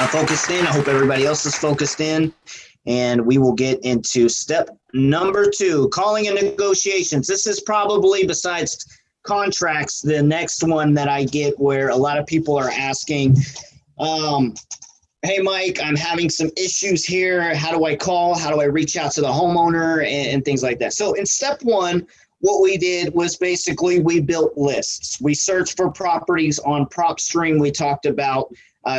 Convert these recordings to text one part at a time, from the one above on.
I'm focused in. I hope everybody else is focused in. And we will get into step number 2, calling and negotiations. This is probably, besides contracts, the next one that I get where a lot of people are asking, hey, Mike, I'm having some issues here. How do I call? How do I reach out to the homeowner and things like that? So in step 1, what we did was basically we built lists. We searched for properties on PropStream. We talked about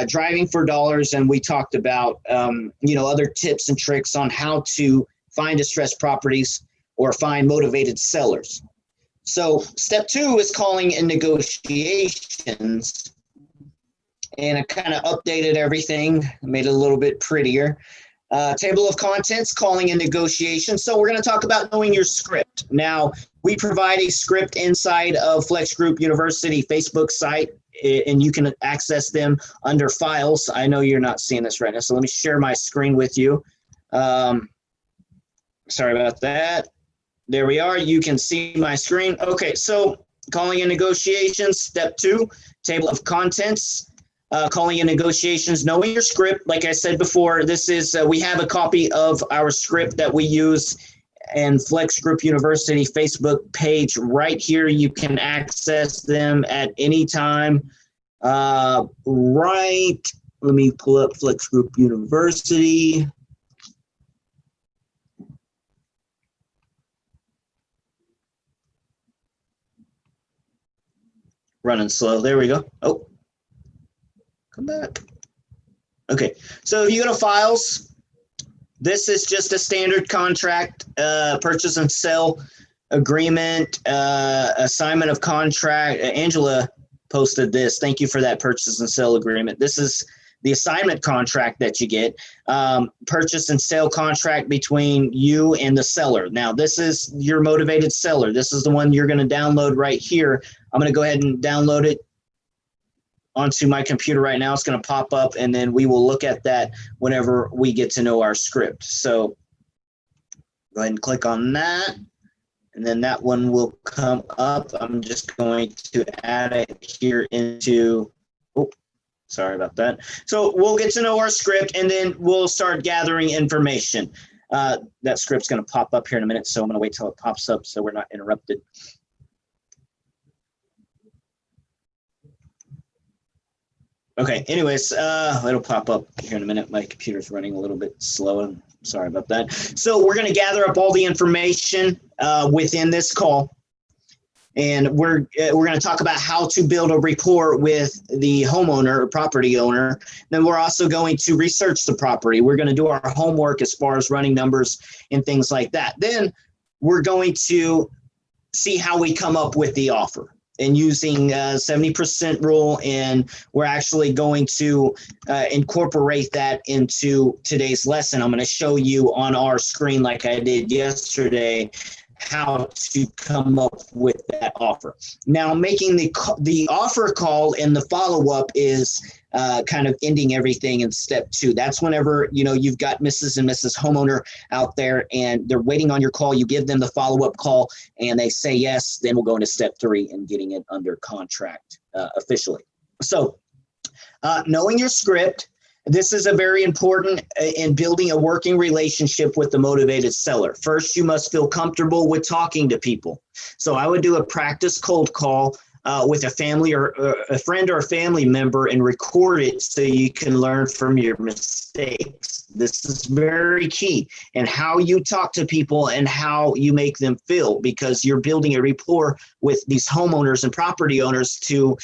driving for dollars, and we talked about other tips and tricks on how to find distressed properties or find motivated sellers. So step 2 is calling and negotiations, and I kind of updated everything, made it a little bit prettier. Table of contents, calling and negotiations. So we're going to talk about knowing your script. Now, we provide a script inside of Flex Group University Facebook site, and you can access them under files. I know you're not seeing this right now, so let me share my screen with you. Sorry about that. There we are. You can see my screen. Okay, so calling and negotiations, step 2, table of contents. Calling and negotiations, knowing your script. Like I said before, this is we have a copy of our script that we use and Flex Group University Facebook page right here. You can access them at any time. Let me pull up Flex Group University. Running slow. There we go. Oh. Come back. Okay, so if you go to files, this is just a standard contract, purchase and sell agreement, assignment of contract. Angela posted this. Thank you for that purchase and sell agreement. This is the assignment contract that you get, purchase and sale contract between you and the seller. Now, this is your motivated seller. This is the one you're going to download right here. I'm going to go ahead and download it onto my computer right now. It's going to pop up, and then we will look at that whenever we get to know our script. So go ahead and click on that, and then that one will come up. I'm just going to add it here into, sorry about that. So we'll get to know our script, and then we'll start gathering information. That script's going to pop up here in a minute, so I'm going to wait till it pops up so we're not interrupted. Okay, anyways, it'll pop up here in a minute. My computer's running a little bit slow. I'm sorry about that. So we're going to gather up all the information within this call, and we're going to talk about how to build a rapport with the homeowner or property owner. Then we're also going to research the property. We're going to do our homework as far as running numbers and things like that. Then we're going to see how we come up with the offer, and using 70% rule, and we're actually going to incorporate that into today's lesson. I'm going to show you on our screen, like I did yesterday, how to come up with that offer. Now, making the offer call and the follow-up is kind of ending everything in step 2. That's whenever, you've got Mrs. and Mrs. homeowner out there and they're waiting on your call. You give them the follow-up call and they say yes, then we'll go into step 3 and getting it under contract officially. So knowing your script, this is a very important in building a working relationship with the motivated seller. First, you must feel comfortable with talking to people. So I would do a practice cold call with a family or a friend or a family member and record it so you can learn from your mistakes. This is very key, and how you talk to people and how you make them feel, because you're building a rapport with these homeowners and property owners to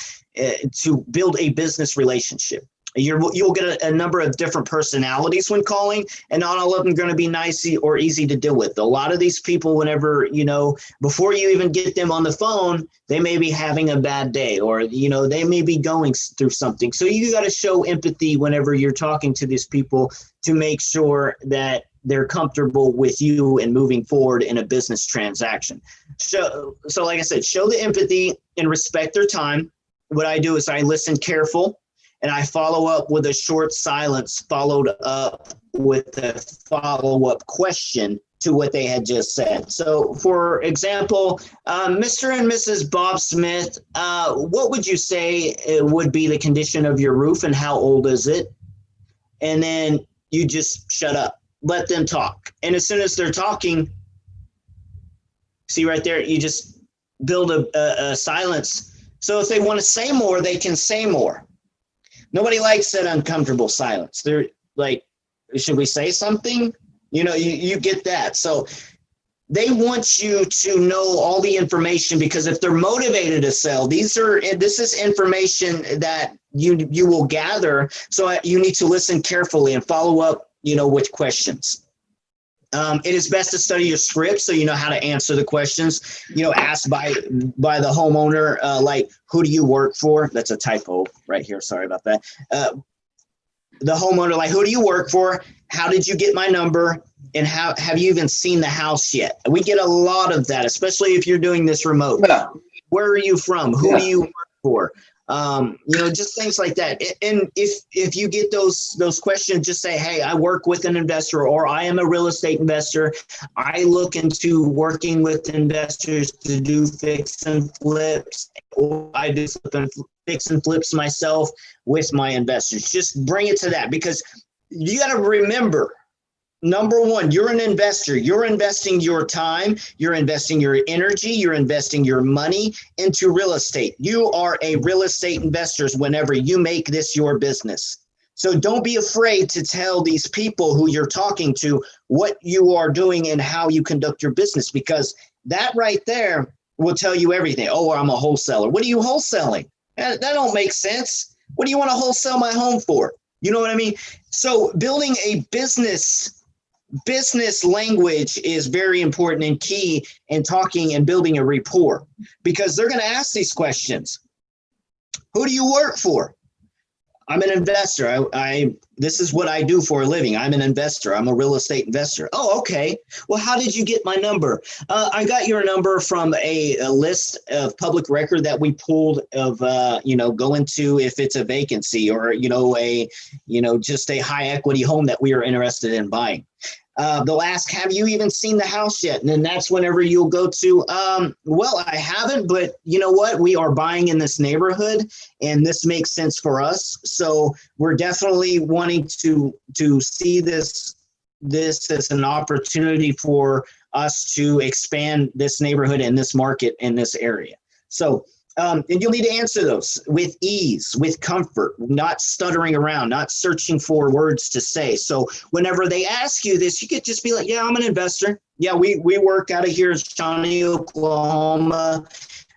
build a business relationship. You'll get a number of different personalities when calling, and not all of them are going to be nice or easy to deal with. A lot of these people, whenever, before you even get them on the phone, they may be having a bad day, or, they may be going through something. So you got to show empathy whenever you're talking to these people to make sure that they're comfortable with you and moving forward in a business transaction. So like I said, show the empathy and respect their time. What I do is I listen careful, and I follow up with a short silence followed up with a follow-up question to what they had just said. So, for example, Mr. and Mrs. Bob Smith, what would you say would be the condition of your roof and how old is it? and then you just shut up, let them talk. And as soon as they're talking, see right there, you just build a silence. So if they want to say more, they can say more. Nobody likes that uncomfortable silence. They're like, should we say something? You get that. So they want you to know all the information, because if they're motivated to sell, this is information that you will gather. So you need to listen carefully and follow up, with questions. It is best to study your script so you know how to answer the questions, asked by the homeowner, like, who do you work for? That's a typo right here. Sorry about that. The homeowner, like, who do you work for? How did you get my number? And have you even seen the house yet? We get a lot of that, especially if you're doing this remote. Yeah. Where are you from? Who do you work for? Just things like that. And if you get those questions, just say, hey, I work with an investor, or I am a real estate investor. I look into working with investors to do fix and flips, or I do fix and flips myself with my investors. Just bring it to that, because you got to remember, number one, you're an investor. You're investing your time. You're investing your energy. You're investing your money into real estate. You are a real estate investor whenever you make this your business. So don't be afraid to tell these people who you're talking to what you are doing and how you conduct your business, because that right there will tell you everything. Oh, I'm a wholesaler. What are you wholesaling? That don't make sense. What do you want to wholesale my home for? You know what I mean? So building a business language is very important and key in talking and building a rapport, because they're going to ask these questions. Who do you work for? I'm an investor. This is what I do for a living. I'm an investor. I'm a real estate investor. Oh, okay. Well, how did you get my number? I got your number from a list of public record that we pulled of, go into if it's a vacancy, or, just a high equity home that we are interested in buying. They'll ask, have you even seen the house yet? And then that's whenever you'll go to, well, I haven't, but you know what? We are buying in this neighborhood and this makes sense for us. So we're definitely wanting to see this as an opportunity for us to expand this neighborhood and this market in this area. So and you'll need to answer those with ease, with comfort, not stuttering around, not searching for words to say. So whenever they ask you this, you could just be like, yeah, I'm an investor. Yeah, we work out of here in Shawnee, Oklahoma.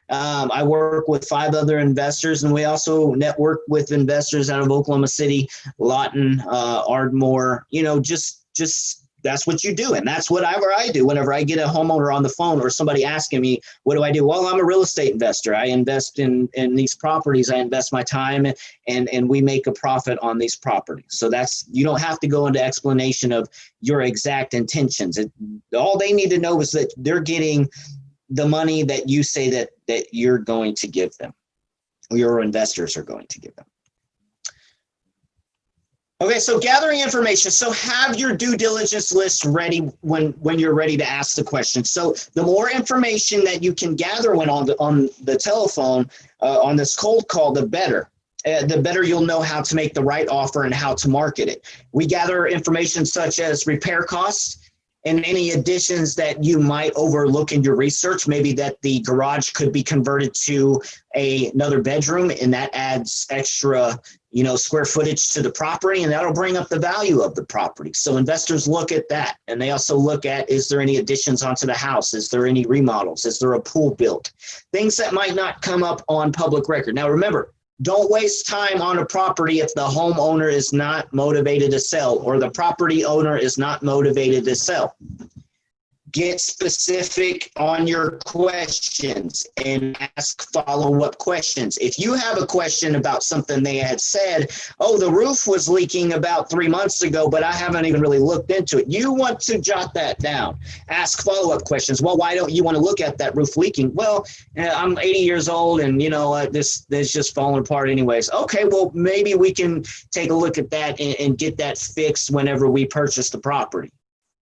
I work with 5 other investors, and we also network with investors out of Oklahoma City, Lawton, Ardmore, just that's what you do. And that's whatever I do whenever I get a homeowner on the phone or somebody asking me, what do I do? Well, I'm a real estate investor. I invest in these properties. I invest my time and we make a profit on these properties. So you don't have to go into explanation of your exact intentions. All they need to know is that they're getting the money that you say that you're going to give them, or your investors are going to give them. Okay, so gathering information. So have your due diligence list ready when you're ready to ask the question. So the more information that you can gather when on the telephone, on this cold call, the better. The better you'll know how to make the right offer and how to market it. We gather information such as repair costs and any additions that you might overlook in your research. Maybe that the garage could be converted to another bedroom, and that adds extra square footage to the property, and that'll bring up the value of the property. So investors look at that, and they also look at, is there any additions onto the house? Is there any remodels? Is there a pool built? Things that might not come up on public record. Now remember, don't waste time on a property if the homeowner is not motivated to sell, or the property owner is not motivated to sell. Get specific on your questions and ask follow-up questions. If you have a question about something they had said, oh, the roof was leaking about 3 months ago, but I haven't even really looked into it. You want to jot that down. Ask follow-up questions. Well, why don't you want to look at that roof leaking? Well, I'm 80 years old and, this is just falling apart anyways. Okay, well, maybe we can take a look at that and get that fixed whenever we purchase the property.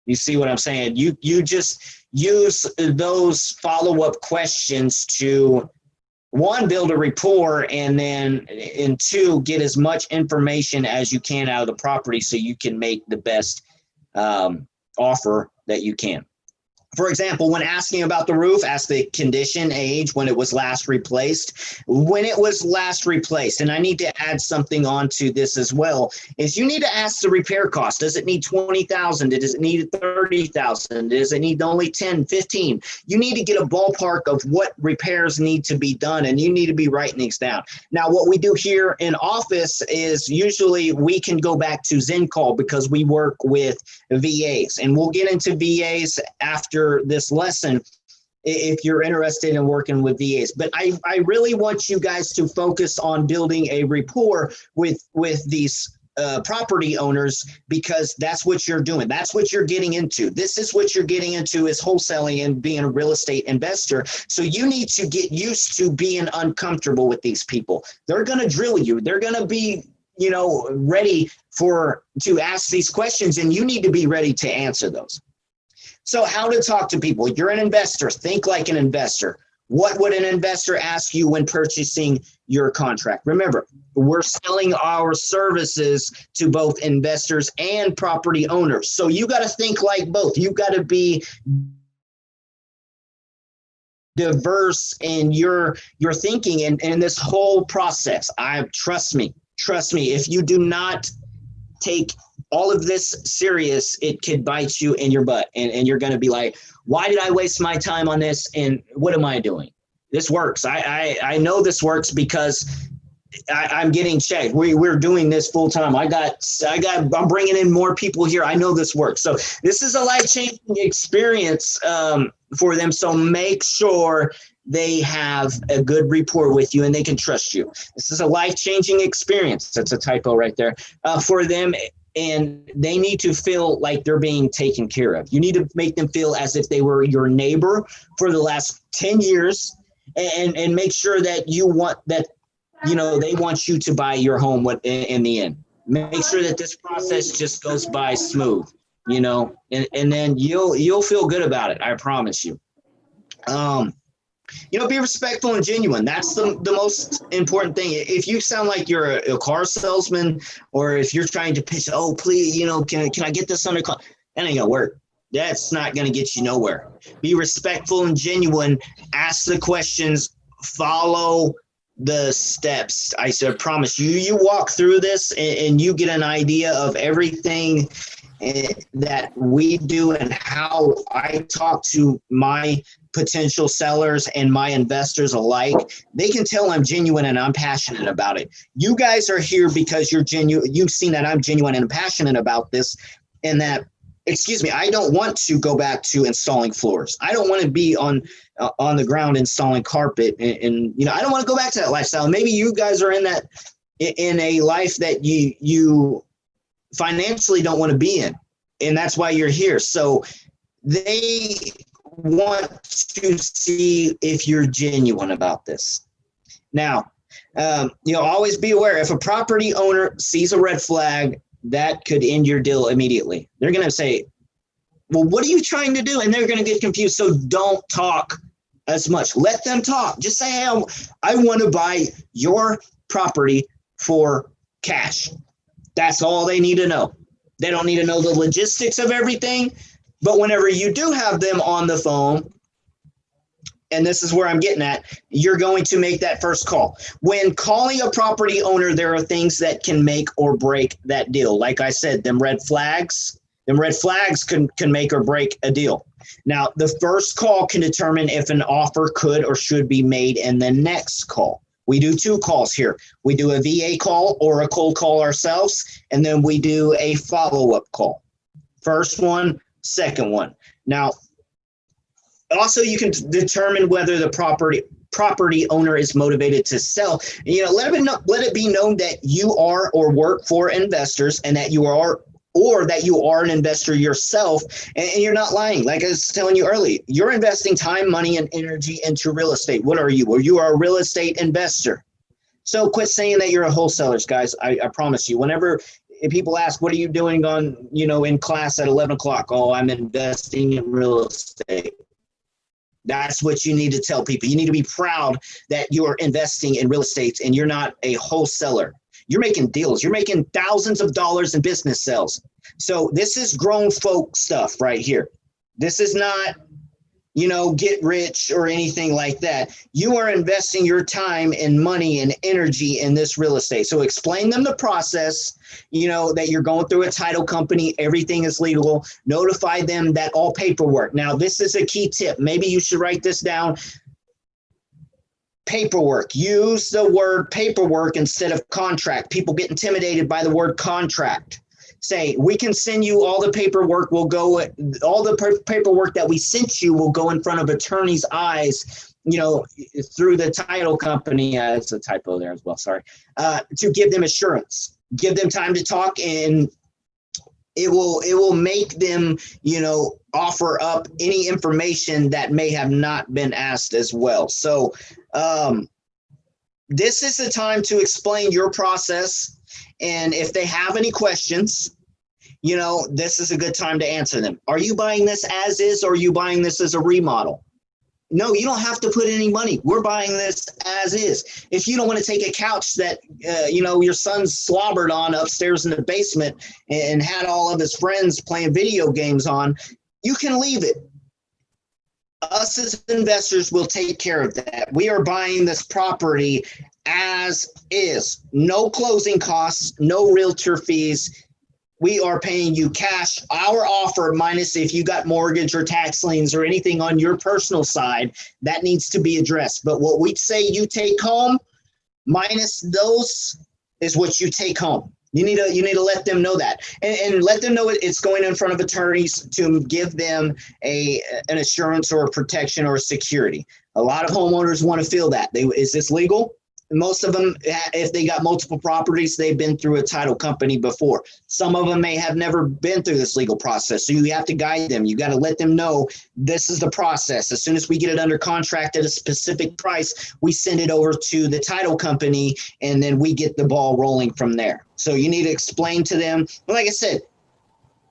You see what I'm saying? You just use those follow-up questions to one, build a rapport, and then in two, get as much information as you can out of the property so you can make the best offer that you can. For example, when asking about the roof, ask the condition, age, when it was last replaced. When it was last replaced, and I need to add something onto this as well, is you need to ask the repair cost. Does it need $20,000? Does it need $30,000? Does it need only 10, 15? You need to get a ballpark of what repairs need to be done, and you need to be writing these down. Now, what we do here in office is usually we can go back to ZenCall because we work with VAs, and we'll get into VAs after this lesson if you're interested in working with VAs. But I really want you guys to focus on building a rapport with these property owners, because that's what you're doing. That's what you're getting into. This is what you're getting into, is wholesaling and being a real estate investor. So you need to get used to being uncomfortable with these people. They're going to drill you. They're going to be, ready to ask these questions, and you need to be ready to answer those. So how to talk to people. You're an investor. Think like an investor. What would an investor ask you when purchasing your contract? Remember, we're selling our services to both investors and property owners. So you got to think like both. You've got to be diverse in your thinking and this whole process. Trust me, if you do not take all of this serious, it could bite you in your butt, and you're going to be like, why did I waste my time on this? And what am I doing? This works. I know this works because I'm getting checked. We're doing this full time. I'm bringing in more people here. I know this works. So this is a life-changing experience for them. So make sure they have a good rapport with you and they can trust you. This is a life-changing experience. That's a typo right there for them. And they need to feel like they're being taken care of. You need to make them feel as if they were your neighbor for the last 10 years and make sure that they want you to buy your home in the end. Make sure that this process just goes by smooth, and then you'll feel good about it. I promise you. Be respectful and genuine. That's the most important thing. If you sound like you're a car salesman, or if you're trying to pitch, oh, please, can I get this under call? That ain't gonna work. That's not gonna get you nowhere. Be respectful and genuine. Ask the questions. Follow the steps. I promise you. You walk through this and you get an idea of everything that we do and how I talk to my potential sellers and my investors alike. They can tell I'm genuine and I'm passionate about it. You guys are here because you're genuine. You've seen that I'm genuine and passionate about this, and that, I don't want to go back to installing floors. I don't want to be on the ground installing carpet, and I don't want to go back to that lifestyle. Maybe you guys are in a life that you financially don't want to be in, and that's why you're here. So they want to see if you're genuine about this. Now, always be aware, if a property owner sees a red flag, that could end your deal immediately. They're going to say, well, what are you trying to do? And they're going to get confused. So don't talk as much. Let them talk. Just say, hey, I want to buy your property for cash. That's all they need to know. They don't need to know the logistics of everything. But whenever you do have them on the phone, and this is where I'm getting at, you're going to make that first call. When calling a property owner, there are things that can make or break that deal. Like I said, them red flags can make or break a deal. Now, the first call can determine if an offer could or should be made in the next call. We do two calls here. We do a VA call or a cold call ourselves, and then we do a follow-up call. First one, second one. Now, also you can determine whether the property owner is motivated to sell. Let it be known that you are or work for investors, and that you are an investor yourself, and you're not lying. Like I was telling you earlier, you're investing time, money, and energy into real estate. What are you? Well, you are a real estate investor. So quit saying that you're a wholesaler, guys. I promise you. Whenever people ask, what are you doing in class at 11 o'clock? Oh, I'm investing in real estate. That's what you need to tell people. You need to be proud that you are investing in real estate and you're not a wholesaler. You're making deals. You're making thousands of dollars in business sales. So this is grown folk stuff right here. This is not, get rich or anything like that. You are investing your time and money and energy in this real estate. So explain them the process, that you're going through a title company, everything is legal. Notify them that all paperwork. Now, this is a key tip. Maybe you should write this down. Paperwork. Use the word paperwork instead of contract. People get intimidated by the word contract. Say, we can send you all the paperwork. All the paperwork that we sent you will go in front of attorney's eyes, through the title company. It's a typo there as well. Sorry. To give them assurance, give them time to talk, and it will make them, offer up any information that may have not been asked as well. So this is the time to explain your process. And if they have any questions, this is a good time to answer them. Are you buying this as is, or are you buying this as a remodel? No, you don't have to put any money. We're buying this as is. If you don't want to take a couch that, your son slobbered on upstairs in the basement and had all of his friends playing video games on, you can leave it. Us as investors will take care of that. We are buying this property as is. No closing costs, no realtor fees. We are paying you cash. Our offer, minus if you got mortgage or tax liens or anything on your personal side, that needs to be addressed. But what we say you take home, minus those, is what you take home. You need to let them know that, and let them know it's going in front of attorneys to give them an assurance or a protection or a security. A lot of homeowners want to feel that. Is this legal? Most of them, if they got multiple properties, they've been through a title company before. Some of them may have never been through this legal process. So you have to guide them. You got to let them know this is the process. As soon as we get it under contract at a specific price, we send it over to the title company, and then we get the ball rolling from there. So you need to explain to them, like I said,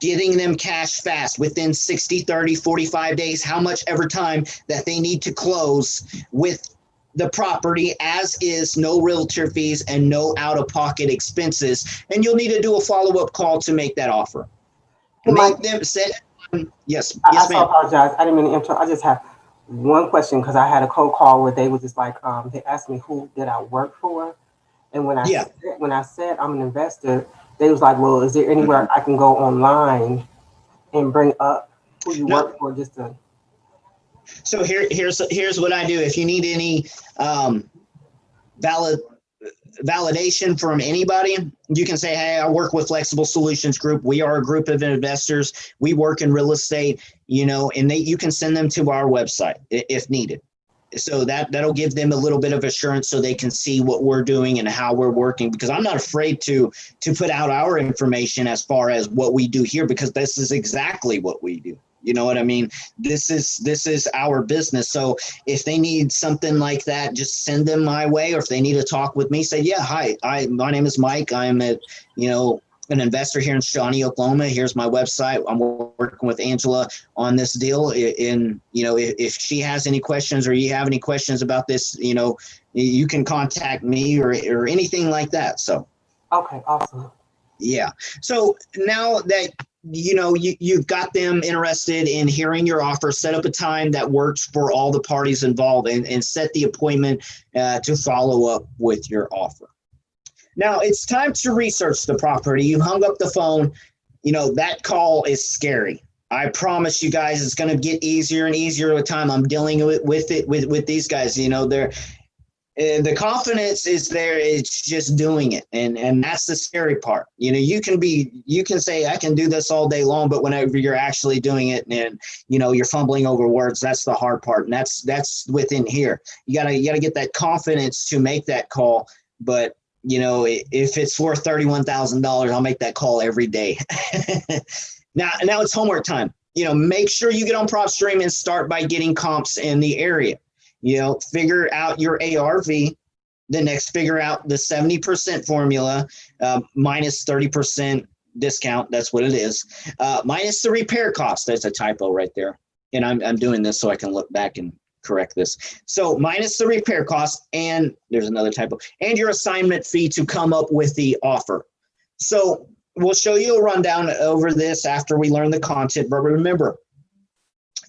getting them cash fast within 60, 30, 45 days, how much ever time that they need to close with the property as is, no realtor fees and no out-of-pocket expenses. And you'll need to do a follow-up call to make that offer. Make them set. Yes, I ma'am. apologize. I didn't mean to interrupt. I just have one question, because I had a cold call where they was just like, they asked me who did I work for, and when I said I'm an investor, they was like, well, is there anywhere I can go online and bring up who you work for, just to. So here's what I do. If you need any validation from anybody, you can say, hey, I work with Flexible Solutions Group. We are a group of investors. We work in real estate, and you can send them to our website if needed. So that'll give them a little bit of assurance so they can see what we're doing and how we're working, because I'm not afraid to put out our information as far as what we do here, because this is exactly what we do. You know what I mean? This is our business. So if they need something like that, just send them my way. Or if they need to talk with me, say, yeah, hi, my name is Mike. I'm an investor here in Shawnee, Oklahoma. Here's my website. I'm working with Angela on this deal. If she has any questions or you have any questions about this, you can contact me or anything like that. So. Okay, awesome. Yeah. So now that you've got them interested in hearing your offer, set up a time that works for all the parties involved, and set the appointment to follow up with your offer. Now it's time to research the property. You hung up the phone. That call is scary. I promise you guys, it's going to get easier and easier with time. I'm dealing with these guys. The confidence is there. It's just doing it. And that's the scary part. You can say, I can do this all day long, but whenever you're actually doing it and, you're fumbling over words, that's the hard part. And that's within here. You gotta get that confidence to make that call. But, if it's worth $31,000, I'll make that call every day. Now it's homework time. Make sure you get on PropStream and start by getting comps in the area. Figure out your ARV, then next figure out the 70% formula, minus 30% discount. That's what it is. Minus the repair cost. That's a typo right there. And I'm doing this so I can look back and correct this. So minus the repair cost, and there's another typo, and your assignment fee to come up with the offer. So we'll show you a rundown over this after we learn the content, but remember,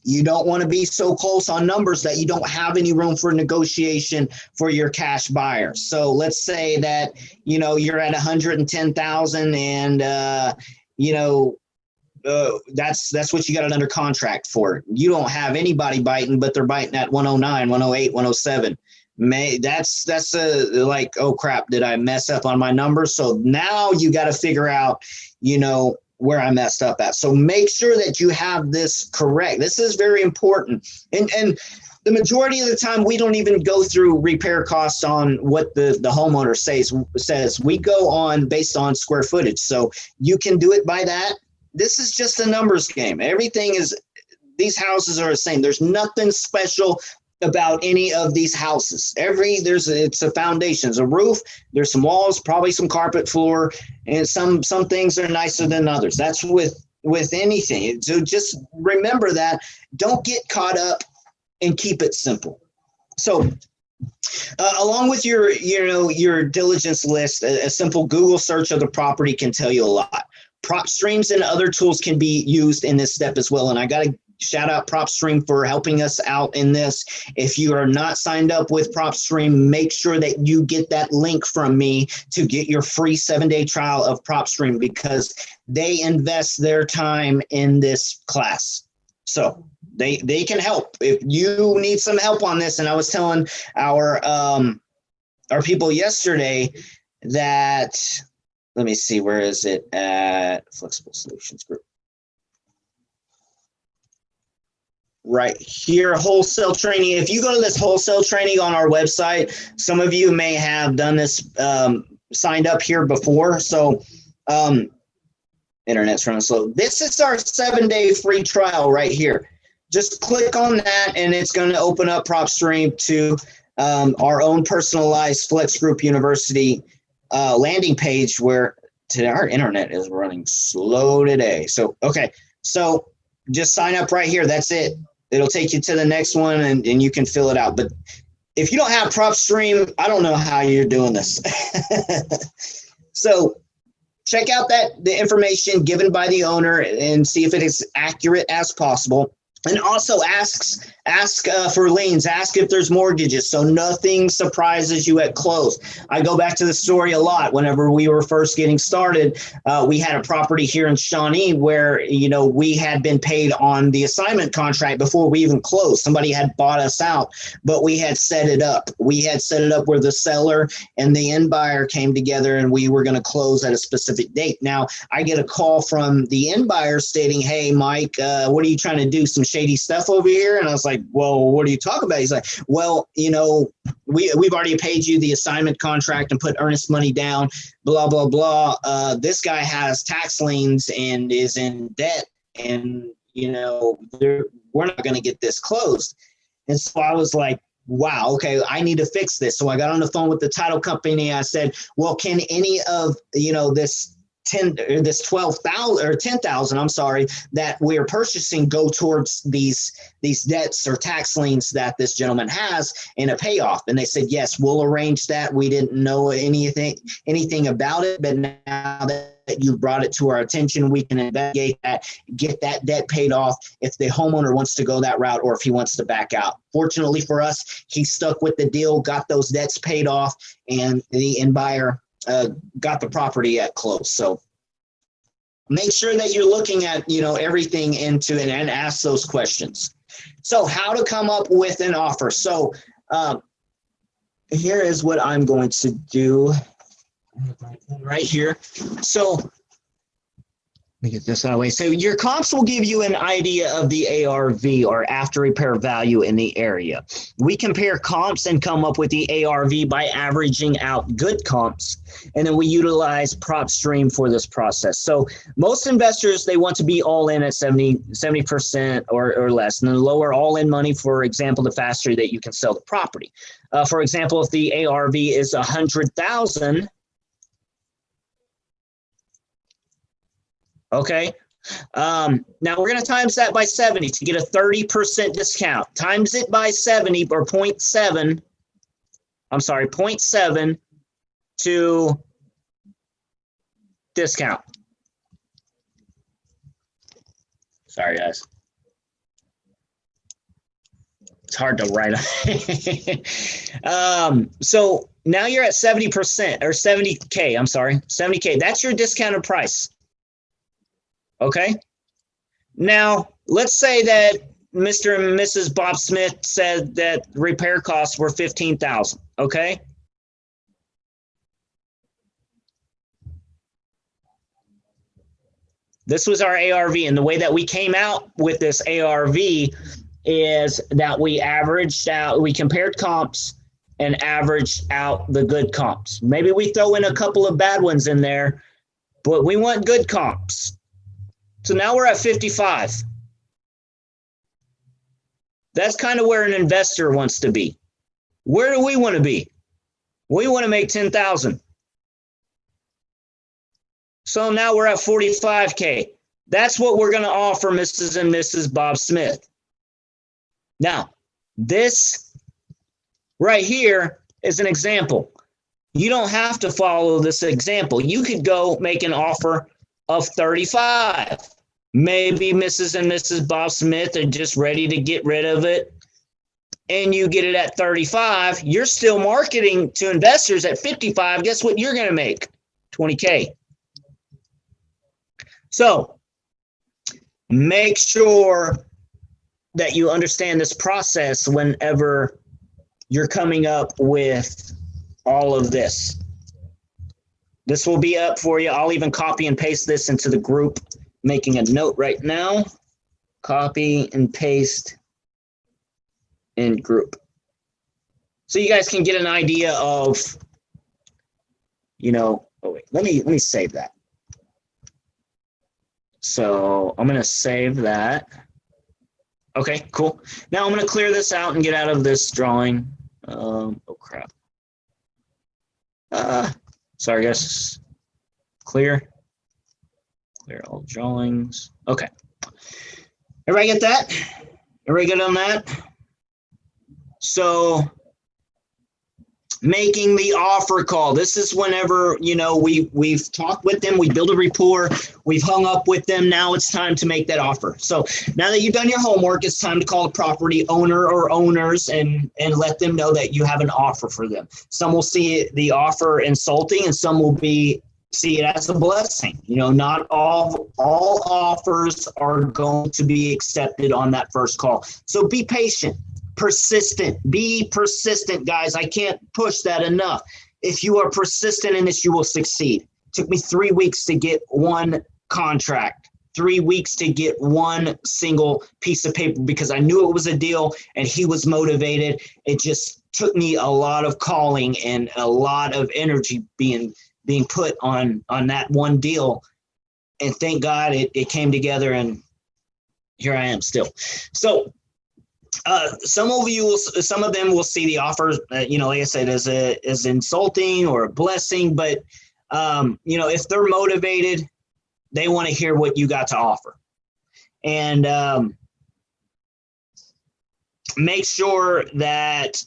you don't want to be so close on numbers that you don't have any room for negotiation for your cash buyer. So let's say that, you know, you're at 110,000 and, that's what you got it under contract for. You don't have anybody biting, but they're biting at 109, 108, 107. That's like, oh crap, did I mess up on my numbers? So now you got to figure out, you know, where I messed up at. So make sure that you have this correct. This is very important. And the majority of the time, we don't even go through repair costs on what the homeowner says. We go on based on square footage. So you can do it by that. This is just a numbers game. These houses are the same. There's nothing special about any of these houses. It's a foundation, it's a roof, there's some walls, probably some carpet floor, and some things are nicer than others. That's with anything. So just remember that. Don't get caught up and keep it simple. So along with your diligence list, a simple Google search of the property can tell you a lot. Prop streams and other tools can be used in this step as well. And I got to shout out PropStream for helping us out in this. If you are not signed up with PropStream, make sure that you get that link from me to get your free 7-day trial of PropStream, because they invest their time in this class. So they can help. If you need some help on this, and I was telling our people yesterday that, let me see, where is it at Flexible Solutions Group? Right here, wholesale training. If you go to this wholesale training on our website, some of you may have done this, signed up here before. So internet's running slow. This is our 7-day free trial right here. Just click on that and it's going to open up PropStream to our own personalized Flex Group University landing page, where today our internet is running slow today. So, okay. So just sign up right here. That's it. It'll take you to the next one and you can fill it out. But if you don't have PropStream, I don't know how you're doing this. So check out the information given by the owner and see if it is accurate as possible. And also ask for liens, ask if there's mortgages, so nothing surprises you at close. I go back to the story a lot. Whenever we were first getting started, we had a property here in Shawnee where, you know, we had been paid on the assignment contract before we even closed. Somebody had bought us out, but we had set it up. We had set it up where the seller and the end buyer came together and we were going to close at a specific date. Now, I get a call from the end buyer stating, hey, Mike, what are you trying to do? Some shady stuff over here? And I was like, well, what are you talking about? He's like, well, you know, we've already paid you the assignment contract and put earnest money down, blah, blah, blah. This guy has tax liens and is in debt, and, you know, we're not going to get this closed. And so I was like, wow, okay, I need to fix this. So I got on the phone with the title company. I said, well, can any of, you know, this 12,000 or 10,000, I'm sorry, that we're purchasing go towards these debts or tax liens that this gentleman has in a payoff? And they said, yes, we'll arrange that. We didn't know anything about it, but now that you brought it to our attention, we can investigate that, get that debt paid off if the homeowner wants to go that route or if he wants to back out. Fortunately for us, he stuck with the deal, got those debts paid off, and the end buyer got the property at close. So make sure that you're looking at, you know, everything into it and ask those questions. So how to come up with an offer. So here is what I'm going to do right here. So let me get this out of the way. So your comps will give you an idea of the ARV, or after repair value, in the area. We compare comps and come up with the ARV by averaging out good comps, and then we utilize PropStream for this process. So most investors, they want to be all in at 70% or less, and then lower all in money, for example, the faster that you can sell the property. For example, if the ARV is 100,000, okay, Now we're going to times that by 70 to get a 30% discount. Times it by 70 or 0.7. I'm sorry, 0.7 to discount. Sorry, guys. It's hard to write. So now you're at 70% or 70K. I'm sorry, 70K. That's your discounted price. Okay. Now, let's say that Mr. and Mrs. Bob Smith said that repair costs were $15,000. Okay. This was our ARV, and the way that we came out with this ARV is that we averaged out, we compared comps and averaged out the good comps. Maybe we throw in a couple of bad ones in there, but we want good comps. So now we're at 55. That's kind of where an investor wants to be. Where do we want to be? We want to make 10,000. So now we're at 45K. That's what we're going to offer Mrs. and Mrs. Bob Smith. Now, this right here is an example. You don't have to follow this example. You could go make an offer of 35. Maybe Mrs. and Mrs. Bob Smith are just ready to get rid of it, and you get it at 35. You're still marketing to investors at 55. Guess what you're going to make? 20K. So make sure that you understand this process whenever you're coming up with all of this. This will be up for you. I'll even copy and paste this into the group, making a note right now. Copy and paste in group. So you guys can get an idea of, oh wait, let me save that. So I'm going to save that. Okay, cool. Now I'm going to clear this out and get out of this drawing. Oh, crap. Sorry, guys. Clear all drawings. Okay. Everybody get that? Everybody good on that? So making the offer call. This is whenever, we've talked with them, we build a rapport, we've hung up with them. Now it's time to make that offer. So now that you've done your homework, it's time to call the property owner or owners and let them know that you have an offer for them. Some will see the offer insulting, and some will see it as a blessing. Not all offers are going to be accepted on that first call. So be patient. Persistent. Be persistent, guys. I can't push that enough. If you are persistent in this, you will succeed. It took me 3 weeks to get one contract, 3 weeks to get one single piece of paper because I knew it was a deal and he was motivated. It just took me a lot of calling and a lot of energy being put on that one deal. And thank God it came together, and here I am still. So some of them will see the offer, like I said, as insulting or a blessing. But, if they're motivated, they want to hear what you got to offer. And make sure that,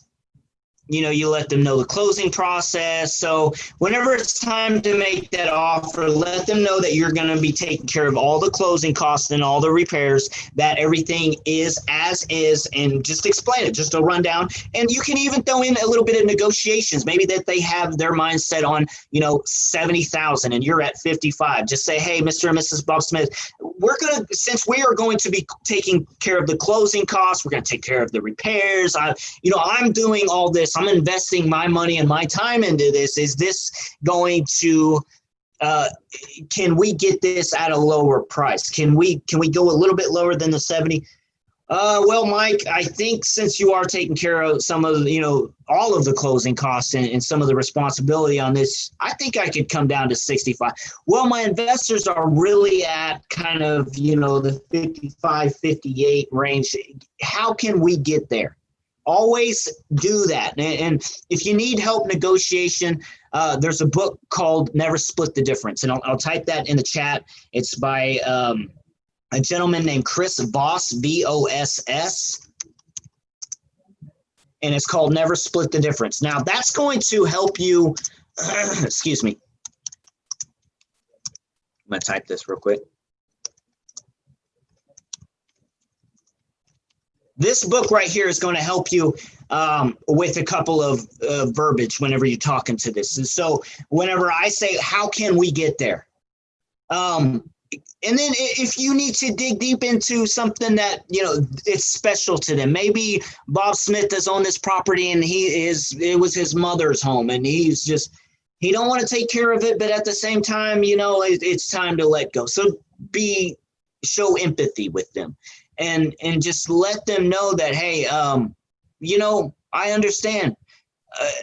you let them know the closing process. So whenever it's time to make that offer, let them know that you're going to be taking care of all the closing costs and all the repairs, that everything is as is, and just explain it, just a rundown. And you can even throw in a little bit of negotiations, maybe that they have their mindset on, 70,000 and you're at 55. Just say, hey, Mr. and Mrs. Bob Smith, since we are going to be taking care of the closing costs, we're going to take care of the repairs. I'm doing all this. I'm investing my money and my time into this. Is this going to, can we get this at a lower price? Can we go a little bit lower than the 70? Well, Mike, I think since you are taking care of some of all of the closing costs and some of the responsibility on this, I think I could come down to 65. Well, my investors are really at kind of, the 55, 58 range. How can we get there? Always do that. And if you need help negotiation, there's a book called Never Split the Difference. And I'll type that in the chat. It's by a gentleman named Chris Voss, Voss, and it's called Never Split the Difference. Now, that's going to help you, excuse me. I'm going to type this real quick. This book right here is going to help you with a couple of verbiage whenever you're talking to this. And so whenever I say, how can we get there? And then if you need to dig deep into something that, you know, it's special to them, maybe Bob Smith has owned this property and it was his mother's home and he don't want to take care of it, but at the same time, you know, it's time to let go. So show empathy with them and just let them know that, hey, you know, I understand,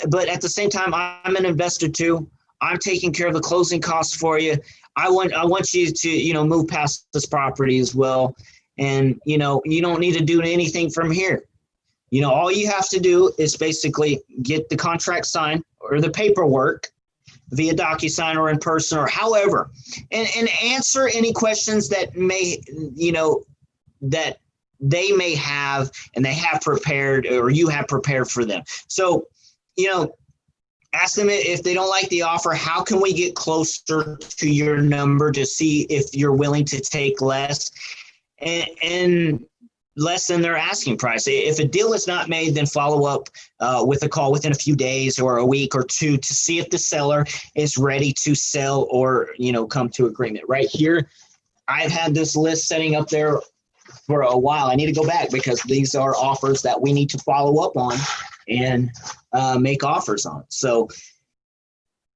but at the same time, I'm an investor too. I'm taking care of the closing costs for you. I want you to, you know, move past this property as well. And, you know, you don't need to do anything from here. You know, all you have to do is basically get the contract signed or the paperwork via DocuSign or in person or however, and answer any questions that may, you know, that they may have and they have prepared or you have prepared for them. So, you know, ask them if they don't like the offer, how can we get closer to your number to see if you're willing to take less and less than their asking price. If a deal is not made, then follow up with a call within a few days or a week or two to see if the seller is ready to sell or, you know, come to agreement. Right here, I've had this list setting up there for a while. I need to go back because these are offers that we need to follow up on and make offers on. So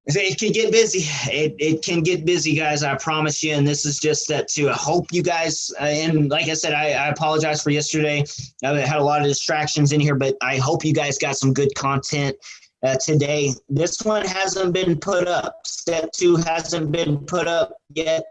it can get busy. It can get busy, guys. I promise you. And this is just that to hope you guys, and like I said, I apologize for yesterday. I had a lot of distractions in here, but I hope you guys got some good content today. This one hasn't been put up. Step 2 hasn't been put up yet.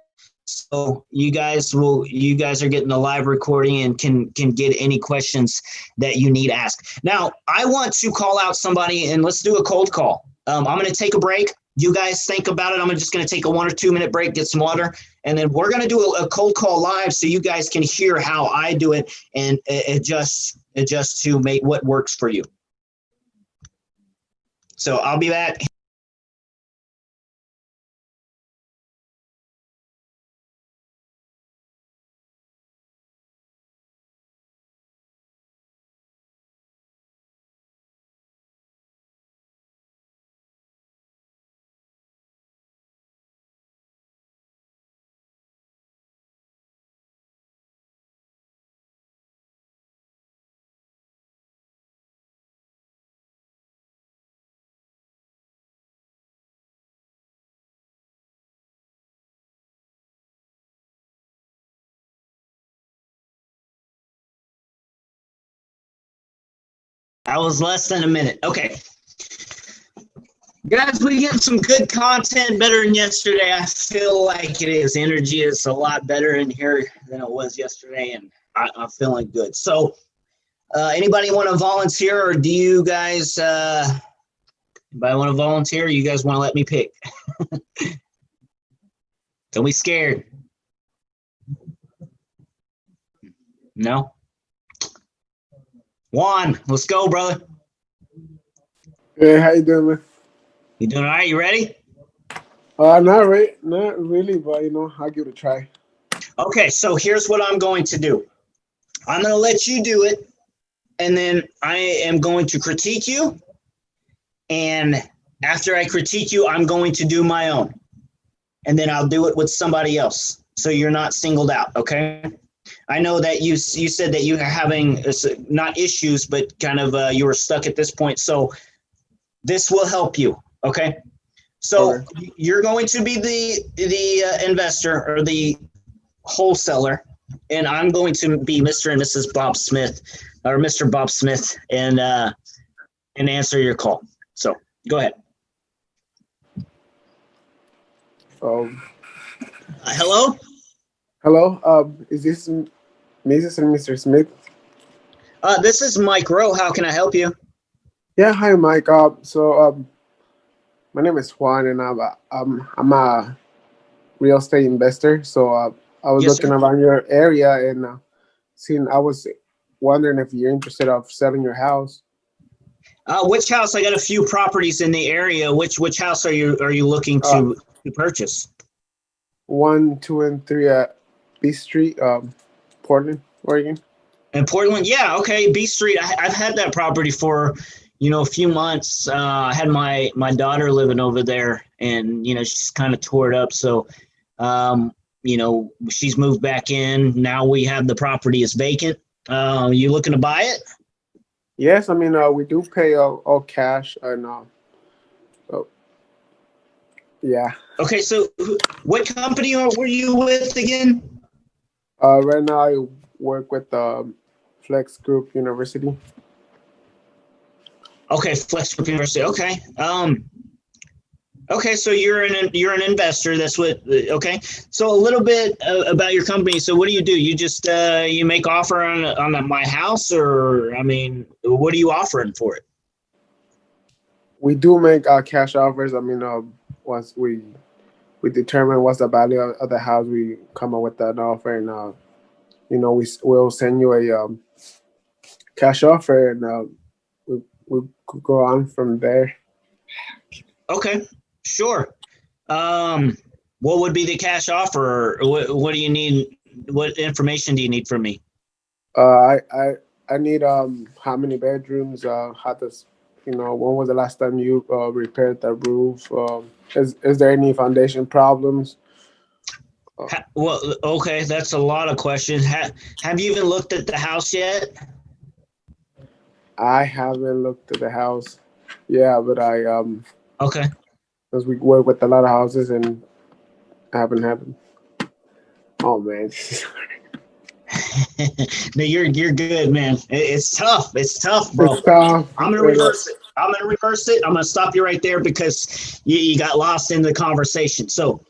So you guys are getting the live recording and can get any questions that you need asked. Now, I want to call out somebody and let's do a cold call. I'm going to take a break. You guys think about it. I'm just going to take a 1 or 2 minute break, get some water, and then we're going to do a cold call live so you guys can hear how I do it and adjust to make what works for you. So I'll be back. I was less than a minute. Okay. Guys, we get some good content, better than yesterday. I feel like it is. Energy is a lot better in here than it was yesterday, and I'm feeling good. So anybody want to volunteer, or do you guys anybody want to volunteer? Or you guys want to let me pick? Don't be scared. No? Juan, let's go, brother. Hey, how you doing, man? You doing all right? You ready? Not really, but I'll give it a try. Okay, so here's what I'm going to do. I'm going to let you do it, and then I am going to critique you, and after I critique you, I'm going to do my own, and then I'll do it with somebody else, so you're not singled out, okay? I know that you said that you are having not issues, but kind of you were stuck at this point, so this will help you, okay? So okay. You're going to be the investor or the wholesaler, and I'm going to be Mr. and Mrs. Bob Smith, or Mr. Bob Smith, and answer your call. So go ahead. Hello? Hello. Is this Mrs. and Mr. Smith? This is Mike Rowe. How can I help you? Yeah. Hi, Mike. My name is Juan, and I'm a real estate investor. So I was Yes, looking sir. around your area and seeing. I was wondering if you're interested of selling your house. Which house? I got a few properties in the area. Which house are you looking Uh, to purchase? 1, 2, and 3 at B Street, Portland, Oregon. In Portland? Yeah, okay. B Street. I've had that property for, a few months. I had my daughter living over there, and she's kind of tore it up. So, she's moved back in. Now we have the property is vacant. You looking to buy it? Yes, I mean we do pay all cash, and so yeah. Okay, so what company were you with again? Right now I work with Flex Group University. Okay, Flex Group University. Okay. Okay, so you're an investor. That's what. Okay, so a little bit about your company. So what do? You just you make offer on my house, or I mean, what are you offering for it? We do make cash offers. I mean, once we determine what's the value of the house, we come up with an offer, and we'll send you a cash offer, and we could go on from there. Okay, sure. What would be the cash offer? Or what do you need? What information do you need from me? I need how many bedrooms? How does when was the last time you repaired the roof? Is there any foundation problems? Well, okay, that's a lot of questions. Have you even looked at the house yet? I haven't looked at the house. Yeah, but I Okay. because we work with a lot of houses and I haven't happened. Oh man. No, you're good, man. It's tough. It's tough, bro. It's tough. I'm gonna reverse it. I'm gonna stop you right there because you got lost in the conversation. So,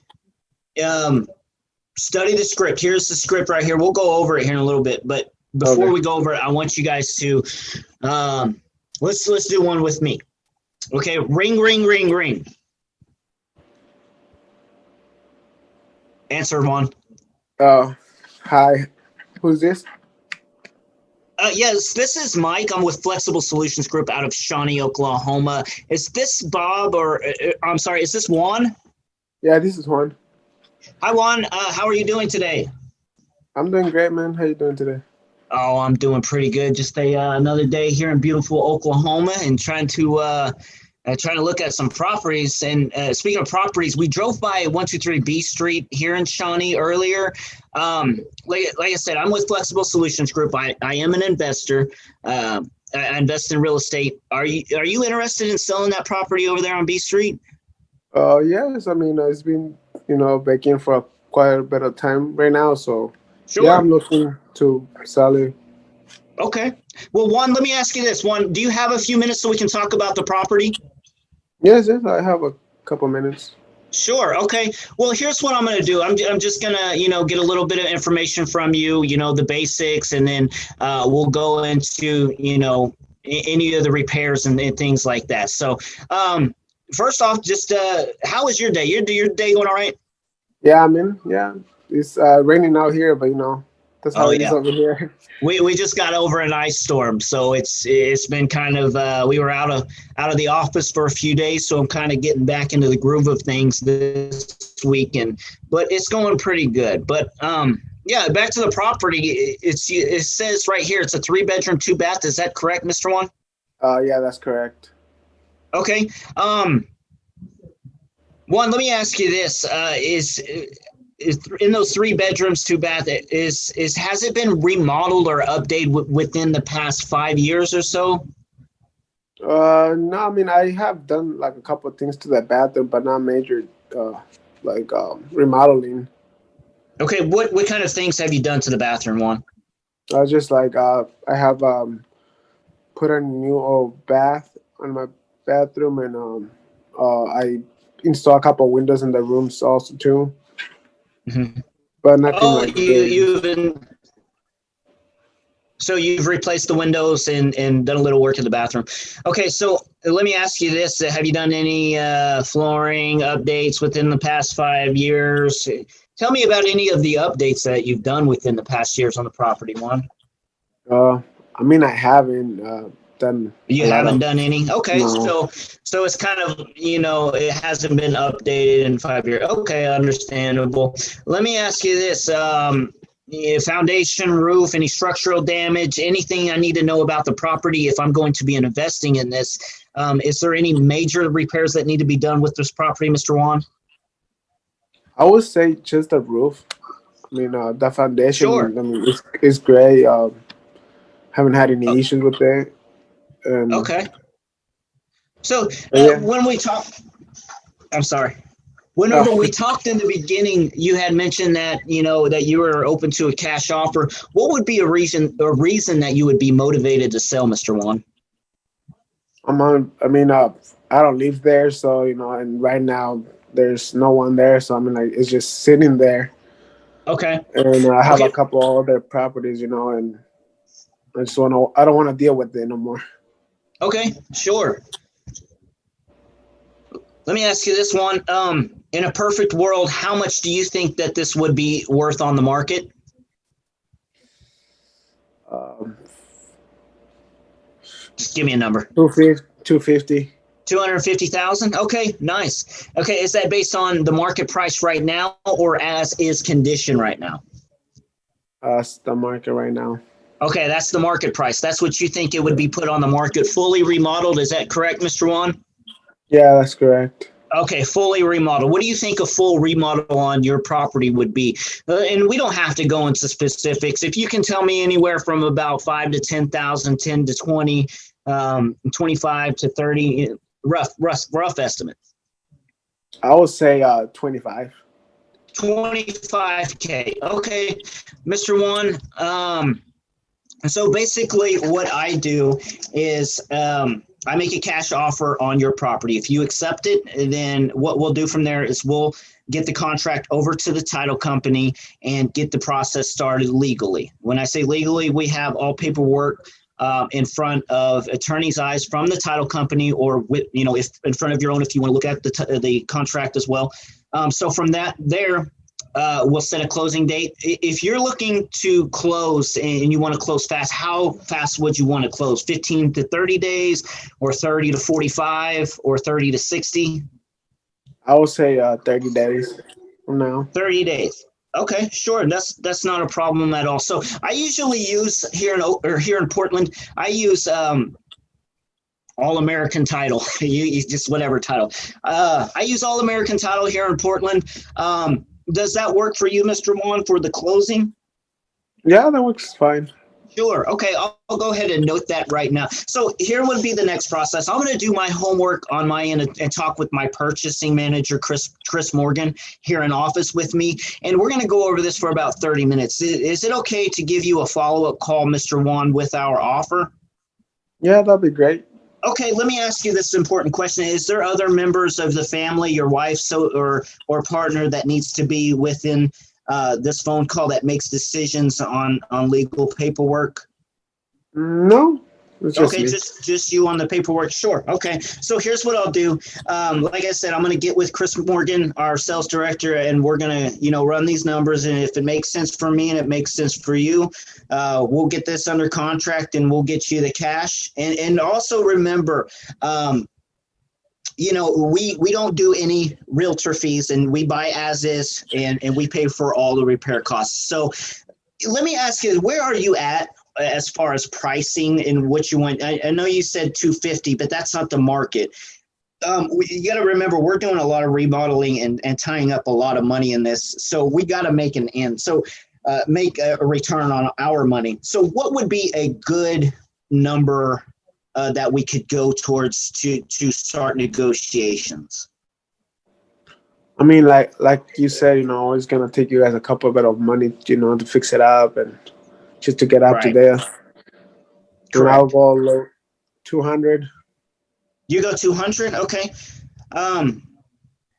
study the script. Here's the script right here. We'll go over it here in a little bit, but before we go over it, I want you guys to let's do one with me. Okay, ring, ring, ring, ring. Answer one. Hi. Who's this? Yes, this is Mike. I'm with Flexible Solutions Group out of Shawnee, Oklahoma. Is this Bob or I'm sorry, is this Juan? Yeah, this is Juan. Hi, Juan. How are you doing today? I'm doing great, man. How you doing today? Oh, I'm doing pretty good. Just another day here in beautiful Oklahoma and trying to look at some properties. And speaking of properties, we drove by 123 B Street here in Shawnee earlier. Like I said, I'm with Flexible Solutions Group. I am an investor. I invest in real estate. Are you interested in selling that property over there on B Street? Yes. I mean, it's been vacant for quite a bit of time right now. So Sure. yeah, I'm looking to sell it. Okay. Well, Juan, let me ask you this. Juan, do you have a few minutes so we can talk about the property? Yes, I have a couple minutes. Sure. Okay. Well, here's what I'm going to do. I'm just going to, get a little bit of information from you, the basics, and then we'll go into, any of the repairs and things like that. So first off, just how was your day? Your day going all right? Yeah, yeah. It's raining out here, but that's how it is over here. We just got over an ice storm, so it's been kind of we were out of the office for a few days, so I'm kind of getting back into the groove of things this weekend. But it's going pretty good. But yeah, back to the property. It says right here it's a 3-bedroom, 2-bath. Is that correct, Mr. Juan? Yeah, that's correct. Okay. Juan, let me ask you this: is in those 3 bedrooms, 2-bath, has it been remodeled or updated within the past 5 years or so? No, I mean I have done like a couple of things to the bathroom, but not major remodeling. Okay, what kind of things have you done to the bathroom, Juan? Just like I have put a new bath on my bathroom, and I install a couple of windows in the rooms also too. Mm-hmm. But nothing so you've replaced the windows and done a little work in the bathroom. Okay, so let me ask you this. Have you done any flooring updates within the past 5 years? Tell me about any of the updates that you've done within the past years on the property, Juan. I mean, I haven't done You a lot haven't of. done any? Okay, No. so it's kind of, it hasn't been updated in 5 years. Okay, understandable. Let me ask you this. Foundation, roof, any structural damage, anything I need to know about the property if I'm going to be investing in this? Is there any major repairs that need to be done with this property, Mr. Juan? I would say just the roof. I mean, the Sure. foundation. I mean, it's great. Haven't had any issues with it. Okay. So Yeah. when we talk, I'm sorry. Oh, Whenever we talked in the beginning, you had mentioned that that you were open to a cash offer. What would be a reason that you would be motivated to sell, Mr. Juan? I mean, I don't live there, so and right now there's no one there, so I mean, like, it's just sitting there. Okay. And I have a Okay. couple other properties, and I don't want to deal with it no more. Okay. Sure. Let me ask you this one. In a perfect world, how much do you think that this would be worth on the market? Um, Just give me a number. 250. 250,000. Okay, nice. Okay, is that based on the market price right now, or as is condition right now? It's the market right now. Okay, that's the market price. That's what you think it would be put on the market, fully remodeled. Is that correct, Mr. Juan? Yeah, that's correct. Okay, fully remodeled. What do you think a full remodel on your property would be? And we don't have to go into specifics. If you can tell me anywhere from about 5 to 10,000, 10 to 20, 25 to 30, rough estimate. I would say 25. 25K. Okay, Mr. Juan. So basically what I do is I make a cash offer on your property. If you accept it, then what we'll do from there is we'll get the contract over to the title company and get the process started legally. When I say legally, we have all paperwork in front of attorney's eyes from the title company, or with, if in front of your own, if you want to look at the contract as well. So from there, we'll set a closing date. If you're looking to close and you want to close fast, how fast would you want to close? 15 to 30 days, or 30 to 45, or 30 to 60? I would say 30 days from now. 30 days. Okay, sure. That's not a problem at all. So I usually use here in Portland, I use All American Title. you just whatever title. I use All American Title here in Portland. Does that work for you, Mr. Juan, for the closing? Yeah, that works fine. Sure. Okay, I'll go ahead and note that right now. So here would be the next process. I'm going to do my homework on my end and talk with my purchasing manager, Chris Morgan, here in office with me, and we're going to go over this for about 30 minutes. Is it okay to give you a follow-up call, Mr. Juan, with our offer? Yeah, that'd be great. Okay, let me ask you this important question. Is there other members of the family, your wife or partner, that needs to be within this phone call that makes decisions on legal paperwork? No, it's just Okay, me. just you on the paperwork. Sure. Okay. So here's what I'll do. Like I said, I'm going to get with Chris Morgan, our sales director, and we're going to, run these numbers. And if it makes sense for me and it makes sense for you, we'll get this under contract and we'll get you the cash. And also remember, we don't do any realtor fees, and we buy as is, and we pay for all the repair costs. So let me ask you, where are you at as far as pricing and what you want? I know you said 250, but that's not the market. You got to remember, we're doing a lot of remodeling and tying up a lot of money in this. So we got to make an end. So make a return on our money. So what would be a good number that we could go towards to start negotiations? I mean, like you said, it's gonna take you guys a couple bit of money, to fix it up and just to get up to Right. there. And I'll Correct. go low 200. You go 200? Okay.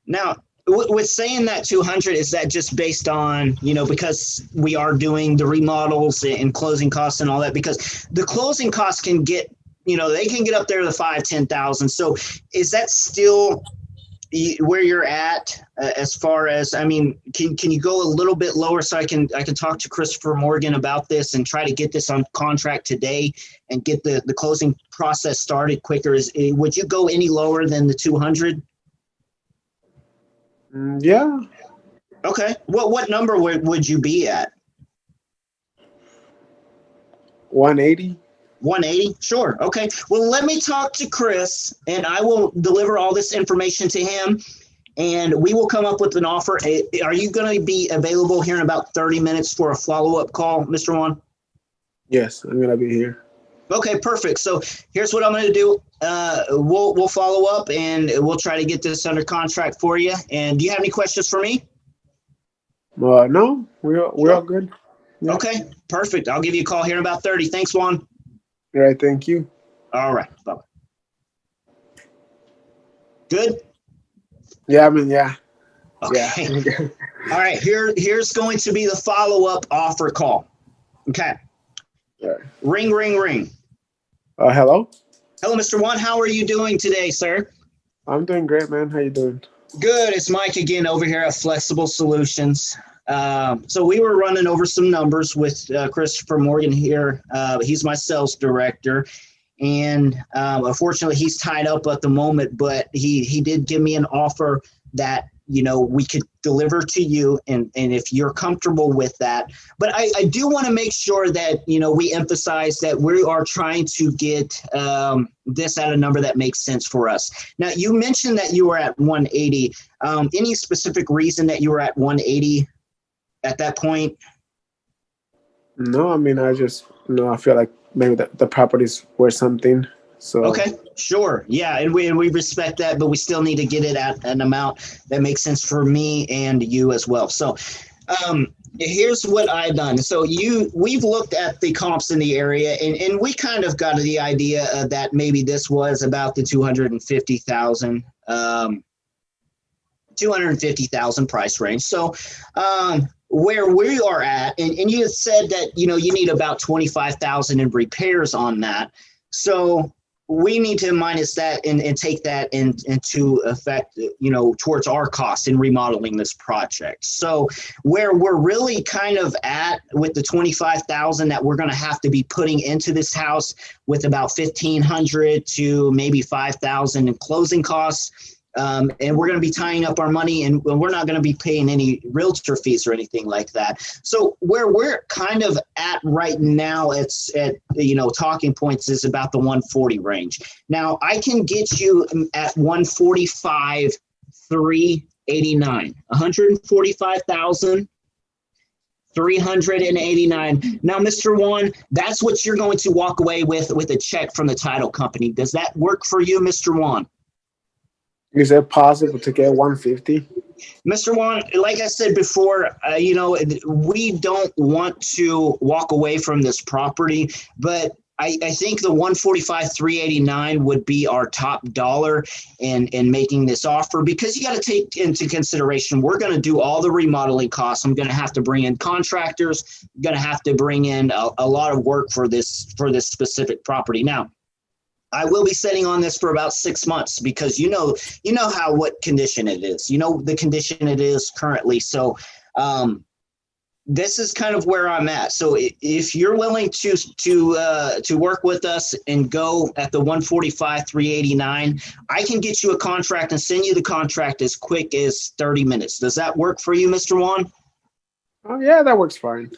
Now, with saying that 200, is that just based on, because we are doing the remodels and closing costs and all that? Because the closing costs can get, they can get up there to the 5,000, 10,000. So is that still where you're at as far as, I mean, can you go a little bit lower so I can talk to Christopher Morgan about this and try to get this on contract today and get the closing process started quicker? Would you go any lower than the 200? Yeah. Okay. What number would you be at? 180. 180? Sure. Okay. Well, let me talk to Chris, and I will deliver all this information to him, and we will come up with an offer. Are you going to be available here in about 30 minutes for a follow-up call, Mr. Juan? Yes, I'm gonna be here. Okay, perfect. So here's what I'm going to do. We'll follow up, and we'll try to get this under contract for you. And do you have any questions for me? No, we're all good. Yeah. Okay, perfect. I'll give you a call here in about 30. Thanks, Juan. All right, thank you. All right. Bye-bye. Good? Yeah, I mean, yeah. Okay. Yeah. All right. Here's going to be the follow-up offer call. Okay. Yeah. Ring, ring, ring. Hello? Hello, Mr. Juan. How are you doing today, sir? I'm doing great, man. How you doing? Good. It's Mike again over here at Flexible Solutions. So we were running over some numbers with Christopher Morgan here. He's my sales director, and unfortunately he's tied up at the moment, but he did give me an offer that, you know, we could deliver to you, and if you're comfortable with that. But I do want to make sure that, you know, we emphasize that we are trying to get this at a number that makes sense for us. Now, you mentioned that you were at 180. Any specific reason that you were at 180 at that point? No, I mean, I just, I feel like maybe the property's worth something. So Okay, sure. Yeah, and we respect that, but we still need to get it at an amount that makes sense for me and you as well. So here's what I've done. So we've looked at the comps in the area, and we kind of got the idea that maybe this was about the 250,000 price range. So where we are at, and you said that, you know, you need about 25,000 in repairs on that. So we need to minus that and take that into effect, you know, towards our cost in remodeling this project. So where we're really kind of at with the 25,000 that we're going to have to be putting into this house, with about 1,500 to maybe 5,000 in closing costs. And we're going to be tying up our money, and we're not going to be paying any realtor fees or anything like that. So where we're kind of at right now, it's at, you know, talking points is about the 140 range. Now I can get you at 145, 389, 145,389. Now, Mr. Juan, that's what you're going to walk away with a check from the title company. Does that work for you, Mr. Juan? Is it possible to get 150? Mr. Juan, like I said before, you know, we don't want to walk away from this property, but I think the 145, 389 would be our top dollar in making this offer, because you got to take into consideration, we're going to do all the remodeling costs. I'm going to have to bring in contractors, going to have to bring in a lot of work for this specific property. Now, I will be sitting on this for about 6 months, because you know what condition it is. You know the condition it is currently. So this is kind of where I'm at. So if you're willing to work with us and go at the 145, 389, I can get you a contract and send you the contract as quick as 30 minutes. Does that work for you, Mr. Juan? Oh yeah, that works fine.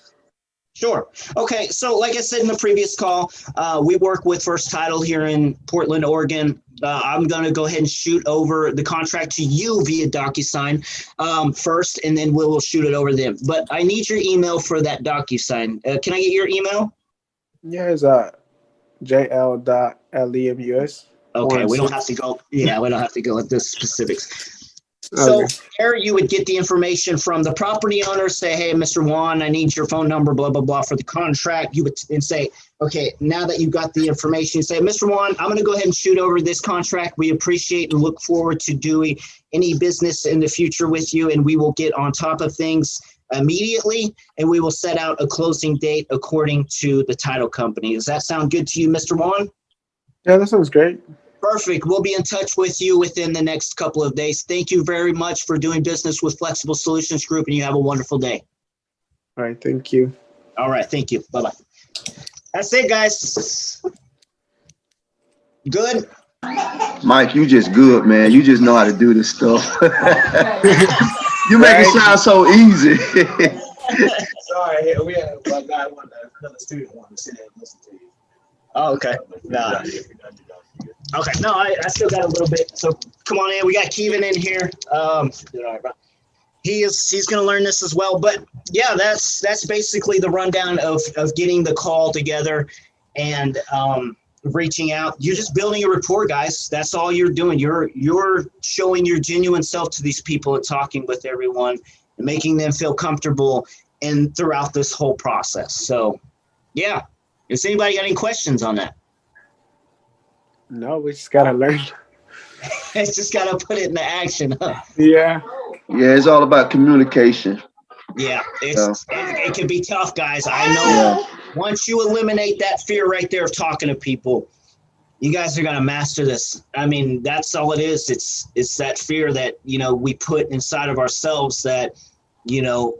Sure. Okay. So like I said in the previous call, we work with First Title here in Portland, Oregon. I'm going to go ahead and shoot over the contract to you via DocuSign first, and then we'll shoot it over to them. But I need your email for that DocuSign. Can I get your email? Yeah, it's jl.lemus. Okay, we don't have to go. Yeah, we don't have to go into specifics. So there you would get the information from the property owner, say, hey, Mr. Juan, I need your phone number, blah, blah, blah, for the contract. You would and say, okay, now that you've got the information, you say, Mr. Juan, I'm going to go ahead and shoot over this contract. We appreciate and look forward to doing any business in the future with you, and we will get on top of things immediately, and we will set out a closing date according to the title company. Does that sound good to you, Mr. Juan? Yeah, that sounds great. Perfect. We'll be in touch with you within the next couple of days. Thank you very much for doing business with Flexible Solutions Group, and you have a wonderful day. All right. Thank you. All right. Thank you. Bye-bye. That's it, guys. Good. Mike, you just good, man. You just know how to do this stuff. You make it sound so easy. Sorry, we had a guy, another student wanted to sit there and listen to you. Oh, okay. Nah. Okay, no, I still got a little bit. So come on in. We got Kevin in here. He's going to learn this as well. But yeah, that's basically the rundown of getting the call together and reaching out. You're just building a rapport, guys. That's all you're doing. You're showing your genuine self to these people and talking with everyone and making them feel comfortable and throughout this whole process. So yeah. Has anybody got any questions on that? No, we just gotta learn. It's just gotta put it into action, huh? Yeah. Yeah, it's all about communication. Yeah, it can be tough, guys. I know. Once you eliminate that fear right there of talking to people, you guys are gonna master this. I mean, that's all it is. It's that fear that we put inside of ourselves that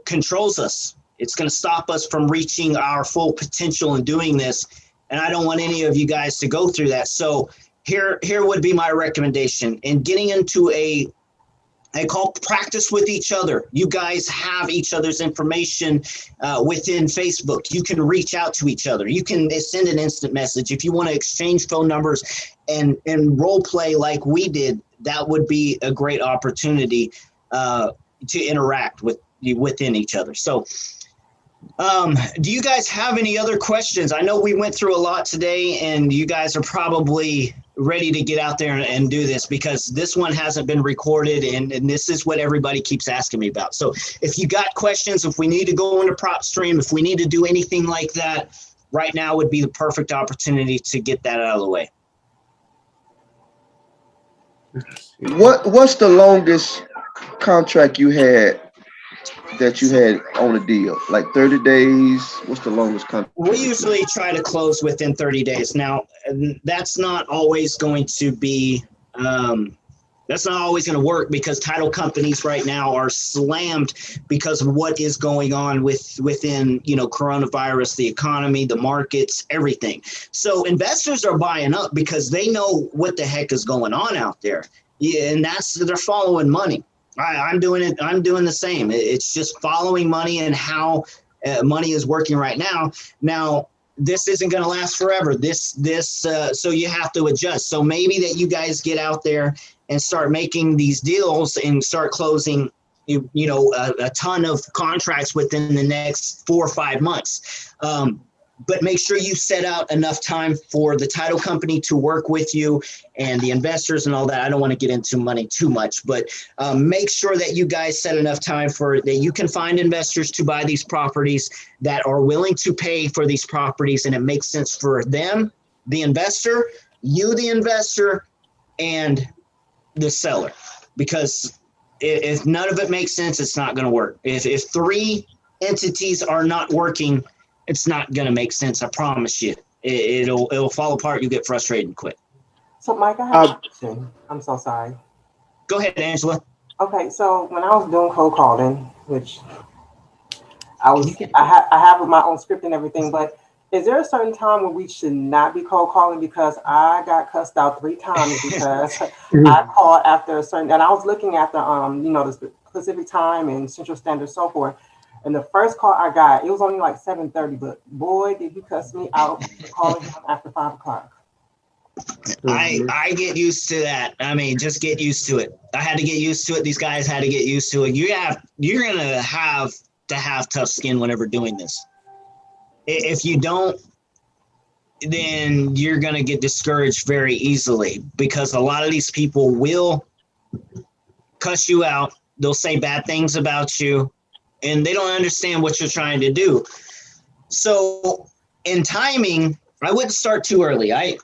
controls us. It's going to stop us from reaching our full potential in doing this. And I don't want any of you guys to go through that. So here would be my recommendation in getting into I call practice with each other. You guys have each other's information within Facebook. You can reach out to each other. You can send an instant message. If you want to exchange phone numbers and role play like we did, that would be a great opportunity to interact within each other. So do you guys have any other questions? I know we went through a lot today and you guys are probably ready to get out there and do this because this one hasn't been recorded and this is what everybody keeps asking me about. So if you got questions, if we need to go into prop stream, if we need to do anything like that, right now would be the perfect opportunity to get that out of the way. What's the longest contract you had that you had on a deal? Like 30 days? What's the longest contract? We usually try to close within 30 days. Now, that's not always going to be that's not always going to work because title companies right now are slammed because of what is going on within coronavirus, the economy, the markets, everything. So investors are buying up because they know what the heck is going on out there. Yeah, and they're following money. I'm doing it. I'm doing the same. It's just following money and how money is working right now. Now, this isn't going to last forever. So you have to adjust. So maybe that you guys get out there and start making these deals and start closing, a ton of contracts within the next 4 or 5 months. But make sure you set out enough time for the title company to work with you and the investors and all that. I don't want to get into money too much, but make sure that you guys set enough time that you can find investors to buy these properties that are willing to pay for these properties. And it makes sense for them, the investor, you, the investor, and the seller. Because if none of it makes sense, it's not going to work. If 3 entities are not working, it's not going to make sense. I promise you. It'll fall apart. You get frustrated and quit. So, Mike, I have a question. I'm so sorry. Go ahead, Angela. Okay, so when I was doing cold calling, which I have my own script and everything, but is there a certain time where we should not be cold calling? Because I got cussed out 3 times because I called after a certain, and I was looking at the Pacific time and Central Standard, so forth. And the first call I got, it was only like 7:30, but boy, did he cuss me out for calling him after 5 o'clock. I get used to that. I mean, just get used to it. I had to get used to it. These guys had to get used to it. You're gonna have to have tough skin whenever doing this. If you don't, then you're gonna get discouraged very easily because a lot of these people will cuss you out. They'll say bad things about you. And they don't understand what you're trying to do. So in timing, I wouldn't start too early. For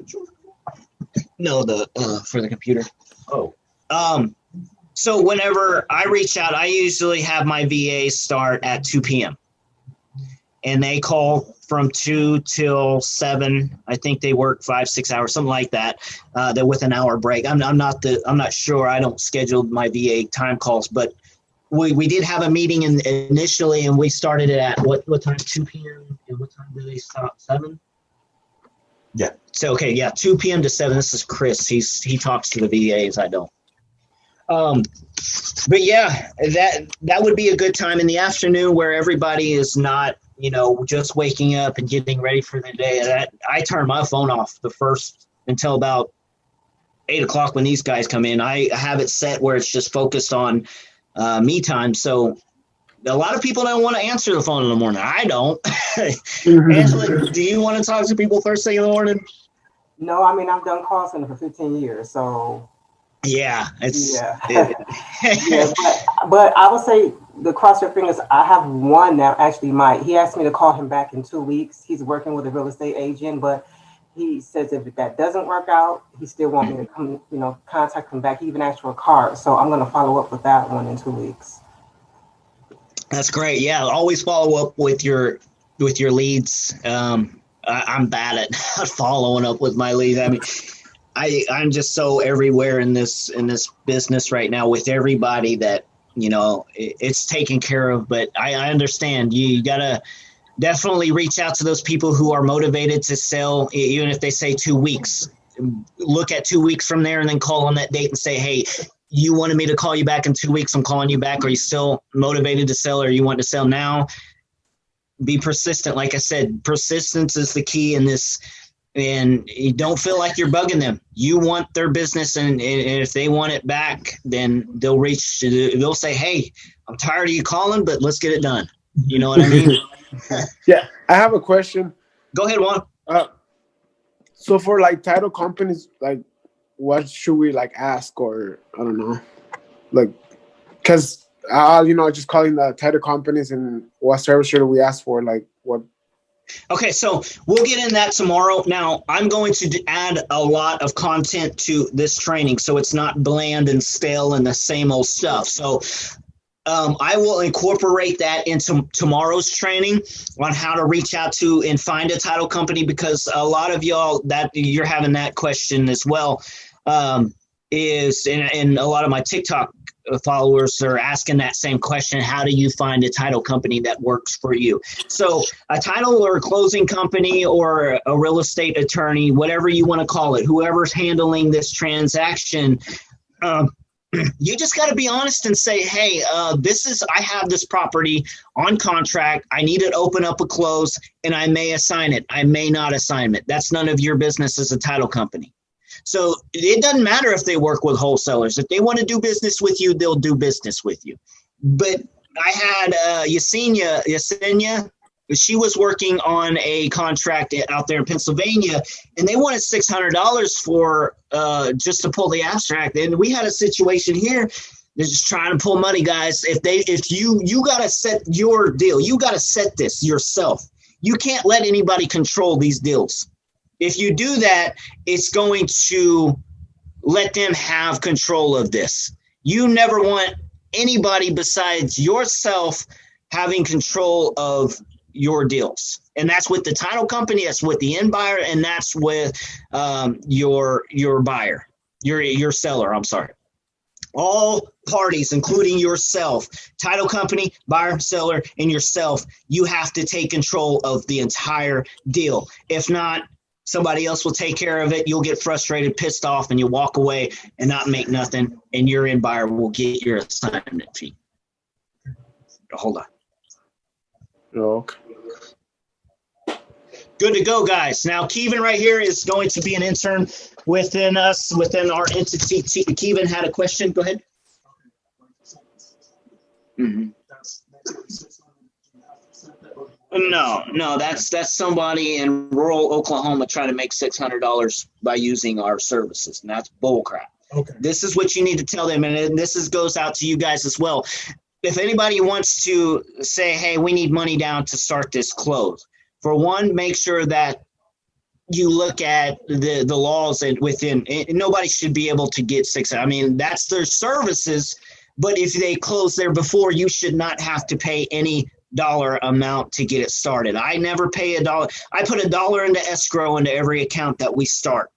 the computer. So whenever I reach out, I usually have my VA start at 2 p.m. And they call from 2 till 7. I think they work 5-6 hours, something like that. They're with an hour break. I'm not sure. I don't schedule my VA time calls, but we did have a meeting initially, and we started it at what time? 2 p.m. And what time do they stop? 7. Yeah. So okay, yeah, 2 p.m. to 7. This is Chris. He talks to the VAs. I don't. But yeah, that would be a good time in the afternoon where everybody is not, just waking up and getting ready for the day. I turn my phone off the first until about 8 o'clock when these guys come in. I have it set where it's just focused on me time. So a lot of people don't want to answer the phone in the morning. I don't. Angela, do you want to talk to people first thing in the morning? No, I mean, I've done call center for 15 years, so. Yeah, yeah, but I would say the cross your fingers. I have one that actually might. He asked me to call him back in 2 weeks. He's working with a real estate agent, but he says if that doesn't work out, he still want me to come, contact him back. He even asked for a card, so I'm going to follow up with that one in 2 weeks. That's great. Yeah, always follow up with your leads. I'm bad at following up with my leads. I mean, I'm just so everywhere in this business right now with everybody that, it's taken care of. But I understand you got to definitely reach out to those people who are motivated to sell, even if they say 2 weeks. Look at 2 weeks from there and then call on that date and say, hey, you wanted me to call you back in 2 weeks. I'm calling you back. Are you still motivated to sell, or you want to sell now? Be persistent. Like I said, persistence is the key in this. And you don't feel like you're bugging them. You want their business, and if they want it back, then they'll say, hey, I'm tired of you calling, but let's get it done. You know what I mean? Yeah, I have a question. Go ahead, Juan. So for like title companies, like what should we like ask, or I don't know, like, because just calling the title companies, and what service should we ask for, like what? Okay, so we'll get in that tomorrow. Now, I'm going to add a lot of content to this training, so it's not bland and stale and the same old stuff. So I will incorporate that into tomorrow's training on how to reach out to and find a title company, because a lot of y'all that you're having that question as well, is and a lot of my TikTok followers are asking that same question. How do you find a title company that works for you? So a title or a closing company or a real estate attorney, whatever you want to call it, whoever's handling this transaction, you just got to be honest and say, hey, I have this property on contract. I need to open up a close, and I may assign it. I may not assign it. That's none of your business as a title company. So it doesn't matter if they work with wholesalers. If they want to do business with you, they'll do business with you. But I had Yesenia. She was working on a contract out there in Pennsylvania, and they wanted $600 for just to pull the abstract. And we had a situation here. They're just trying to pull money, guys. If you got to set your deal, you got to set this yourself. You can't let anybody control these deals. If you do that, it's going to let them have control of this. You never want anybody besides yourself having control of your deals. And that's with the title company, that's with the end buyer, and that's with your buyer, your seller, I'm sorry. All parties, including yourself, title company, buyer, seller, and yourself, you have to take control of the entire deal. If not, somebody else will take care of it. You'll get frustrated, pissed off, and you'll walk away and not make nothing, and your end buyer will get your assignment fee. Hold on. Okay. Good to go, guys. Now, Kevin right here is going to be an intern within us, within our entity. Kevin had a question. Go ahead. Mm-hmm. No, that's somebody in rural Oklahoma trying to make $600 by using our services, and that's bull crap. Okay. This is what you need to tell them, and this goes out to you guys as well. If anybody wants to say, hey, we need money down to start this close, for one, make sure that you look at the laws and within. Nobody should be able to get $600. I mean, that's their services, but if they close there before, you should not have to pay any amount to get it started. I never pay $1. I put $1 into escrow into every account that we start.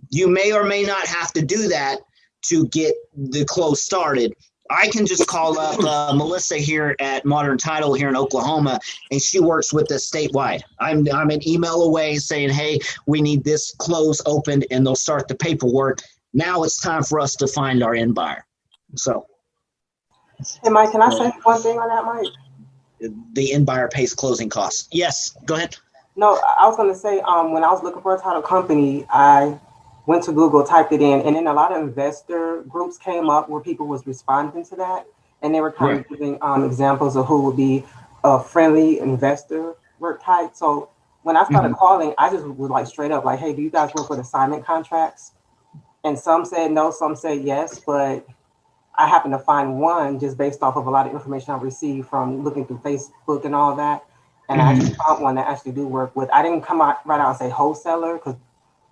You may or may not have to do that to get the close started. I can just call up Melissa here at Modern Title here in Oklahoma, and she works with us statewide. I'm an email away saying, hey, we need this close opened, and they'll start the paperwork. Now it's time for us to find our end buyer. So. Hey, Mike, can I say one thing on that, Mike? The end buyer pays closing costs. Yes, go ahead. No, I was going to say, when I was looking for a title company, I went to Google, typed it in, and then a lot of investor groups came up where people was responding to that, and they were kind of giving examples of who would be a friendly investor work type. So when I started calling, I just was like straight up like, hey, do you guys work with assignment contracts? And some said no, some said yes, but I happened to find one just based off of a lot of information I received from looking through Facebook and all that. And I actually found one that actually do work with. I didn't come out right out and say wholesaler because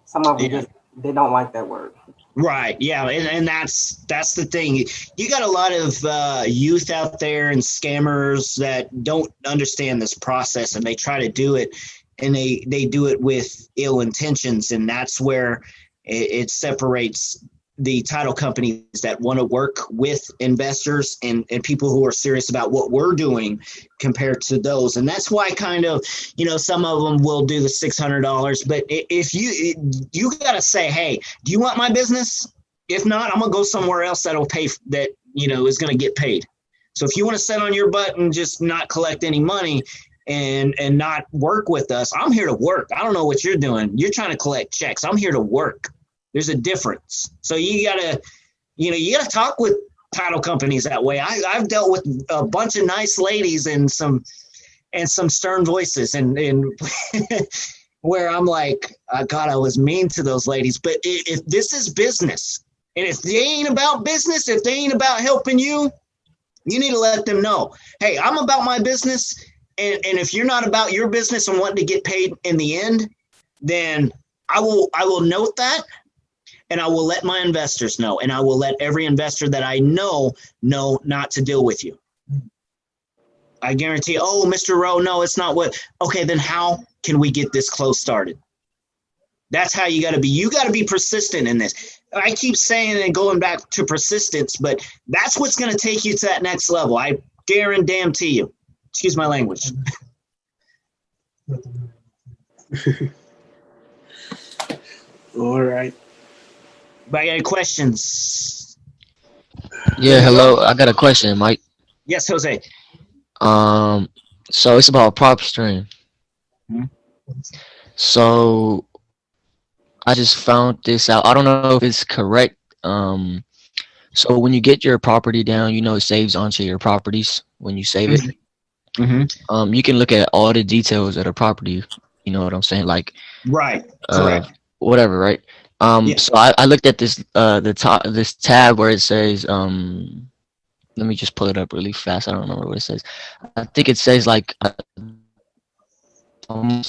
some of them just, they don't like that word. Right. Yeah. And that's the thing. You got a lot of youth out there and scammers that don't understand this process, and they try to do it, and they do it with ill intentions. And that's where it separates the title companies that want to work with investors and people who are serious about what we're doing compared to those. And that's why kind of, some of them will do the $600, but if you got to say, hey, do you want my business? If not, I'm going to go somewhere else that'll pay that, is going to get paid. So if you want to sit on your butt and just not collect any money and not work with us, I'm here to work. I don't know what you're doing. You're trying to collect checks. I'm here to work. There's a difference. So you gotta talk with title companies that way. I've dealt with a bunch of nice ladies and some stern voices and where I'm like, God, I was mean to those ladies. But if this is business, and if they ain't about business, if they ain't about helping you, you need to let them know, hey, I'm about my business. And if you're not about your business and wanting to get paid in the end, then I will note that. And I will let my investors know, and I will let every investor that I know not to deal with you. I guarantee, oh, Mr. Rowe, no, it's not what. Okay, then how can we get this close started? That's how you got to be. You got to be persistent in this. I keep saying and going back to persistence, but that's what's going to take you to that next level. I guarantee you. Excuse my language. All right. Anybody got any questions? Yeah, hello. I got a question, Mike. Yes, Jose. So it's about prop stream. So I just found this out. I don't know if it's correct. So when you get your property down, it saves onto your properties when you save it. You can look at all the details of the property. You know what I'm saying? Like, right. Correct. Whatever, right? So I looked at this this tab where it says let me just pull it up really fast. I don't remember what it says. I think it says like on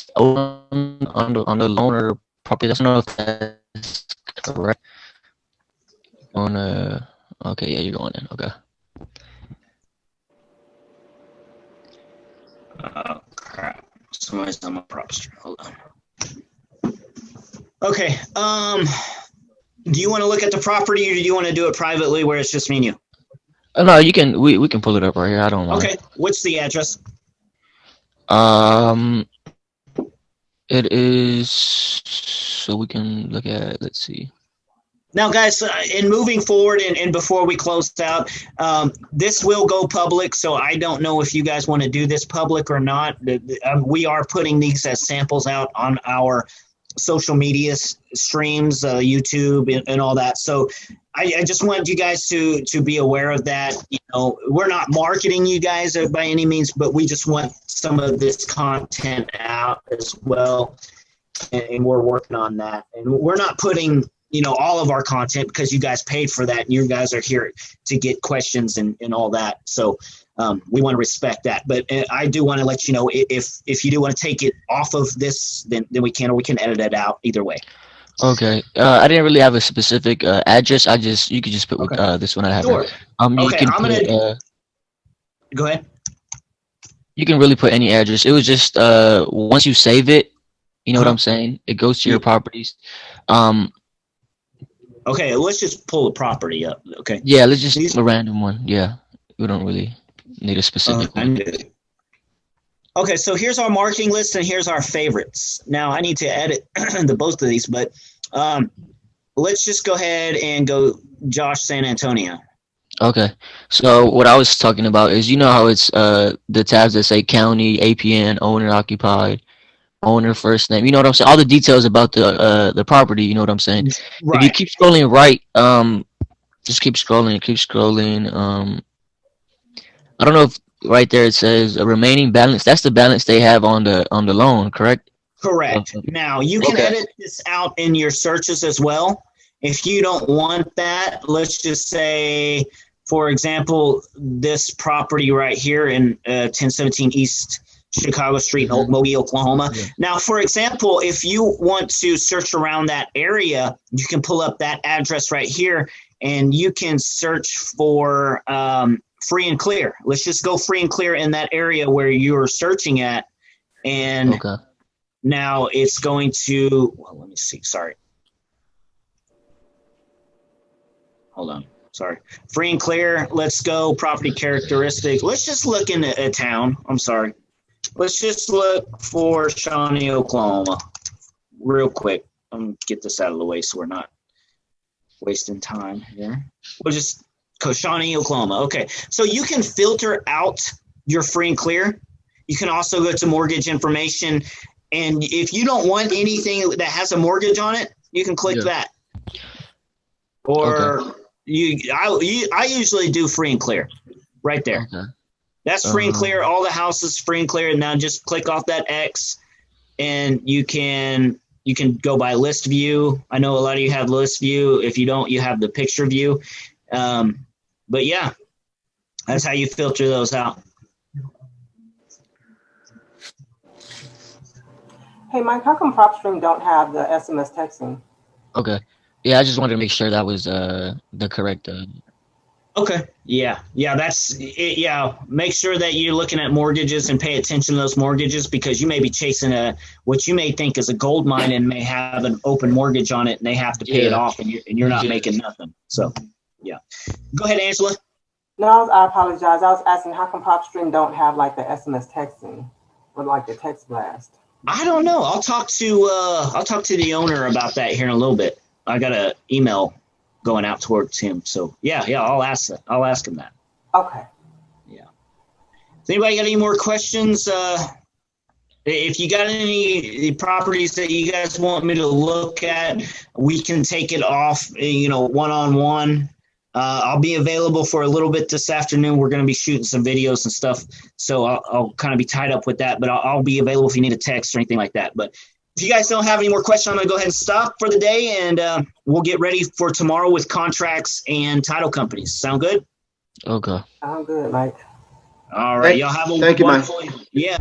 the loaner property. I don't know if that's correct. Okay, yeah, you're going in. Okay. Oh crap! Somebody's on my prop stream. Hold on. Okay. Do you want to look at the property, or do you want to do it privately where it's just me and you? No, you can. We can pull it up right here. I don't mind. Okay. What's the address? It is. So we can look at. Let's see. Now, guys, in moving forward and before we close out, this will go public. So I don't know if you guys want to do this public or not. We are putting these as samples out on our social media streams, YouTube and all that. So I just want you guys to be aware of that. We're not marketing you guys by any means, but we just want some of this content out as well. And we're working on that. And we're not putting, all of our content because you guys paid for that. And you guys are here to get questions and all that. So we want to respect that. But I do want to let you know if you do want to take it off of this, then we can, or we can edit it out either way. Okay. I didn't really have a specific address. You could just put this one I have. Sure. You can go ahead. You can really put any address. It was just once you save it, you know what I'm saying? It goes to your properties. Okay, let's just pull the property up. Okay. Yeah, let's just a random one. Yeah, we don't really need a specific one. Okay, so here's our marketing list and here's our favorites. Now I need to edit the both of these, but let's just go ahead and go Josh San Antonio. Okay, so what I was talking about is, you know how it's the tabs that say county, APN, owner occupied, owner first name. You know what I'm saying? All the details about the property. You know what I'm saying? Right. If you keep scrolling right, just keep scrolling, keep scrolling. I don't know if right there it says a remaining balance. That's the balance they have on the loan, correct? Correct. Now you can edit this out in your searches as well. If you don't want that, let's just say, for example, this property right here in 1017 East Chicago Street, Mobile, Oklahoma. Yeah. Now, for example, if you want to search around that area, you can pull up that address right here, and you can search for free and clear. Let's just go free and clear in that area where you're searching at. And now it's going to, well, let me see. Sorry. Hold on. Sorry. Free and clear. Let's go property characteristics. Let's just look in a town. I'm sorry. Let's just look for Shawnee, Oklahoma real quick. I'm going to get this out of the way so we're not wasting time here. We'll just go Shawnee, Oklahoma. Okay. So you can filter out your free and clear. You can also go to mortgage information. And if you don't want anything that has a mortgage on it, you can click that. Or I usually do free and clear right there. That's free and clear. All the houses free and clear. And now just click off that X, and you can go by list view. I know a lot of you have list view. If you don't, you have the picture view. But yeah, that's how you filter those out. Hey, Mike, how come PropStream don't have the SMS texting? Okay. Yeah, I just wanted to make sure that was the correct. Okay. Yeah. That's it. Yeah. Make sure that you're looking at mortgages and pay attention to those mortgages, because you may be chasing what you may think is a gold mine and may have an open mortgage on it, and they have to pay it off, and you're not making nothing. So, yeah. Go ahead, Angela. No, I apologize. I was asking how come PropStream don't have like the SMS texting or like the text blast? I don't know. I'll talk to the owner about that here in a little bit. I got an email going out towards him. So yeah, I'll ask him that. Okay. Yeah. Has anybody got any more questions? If you got any properties that you guys want me to look at, we can take it off, one-on-one. I'll be available for a little bit this afternoon. We're going to be shooting some videos and stuff. So I'll kind of be tied up with that, but I'll be available if you need a text or anything like that. But if you guys don't have any more questions, I'm going to go ahead and stop for the day, and we'll get ready for tomorrow with contracts and title companies. Sound good? Okay. Sound good, Mike. All right. Y'all have a wonderful day. Yeah.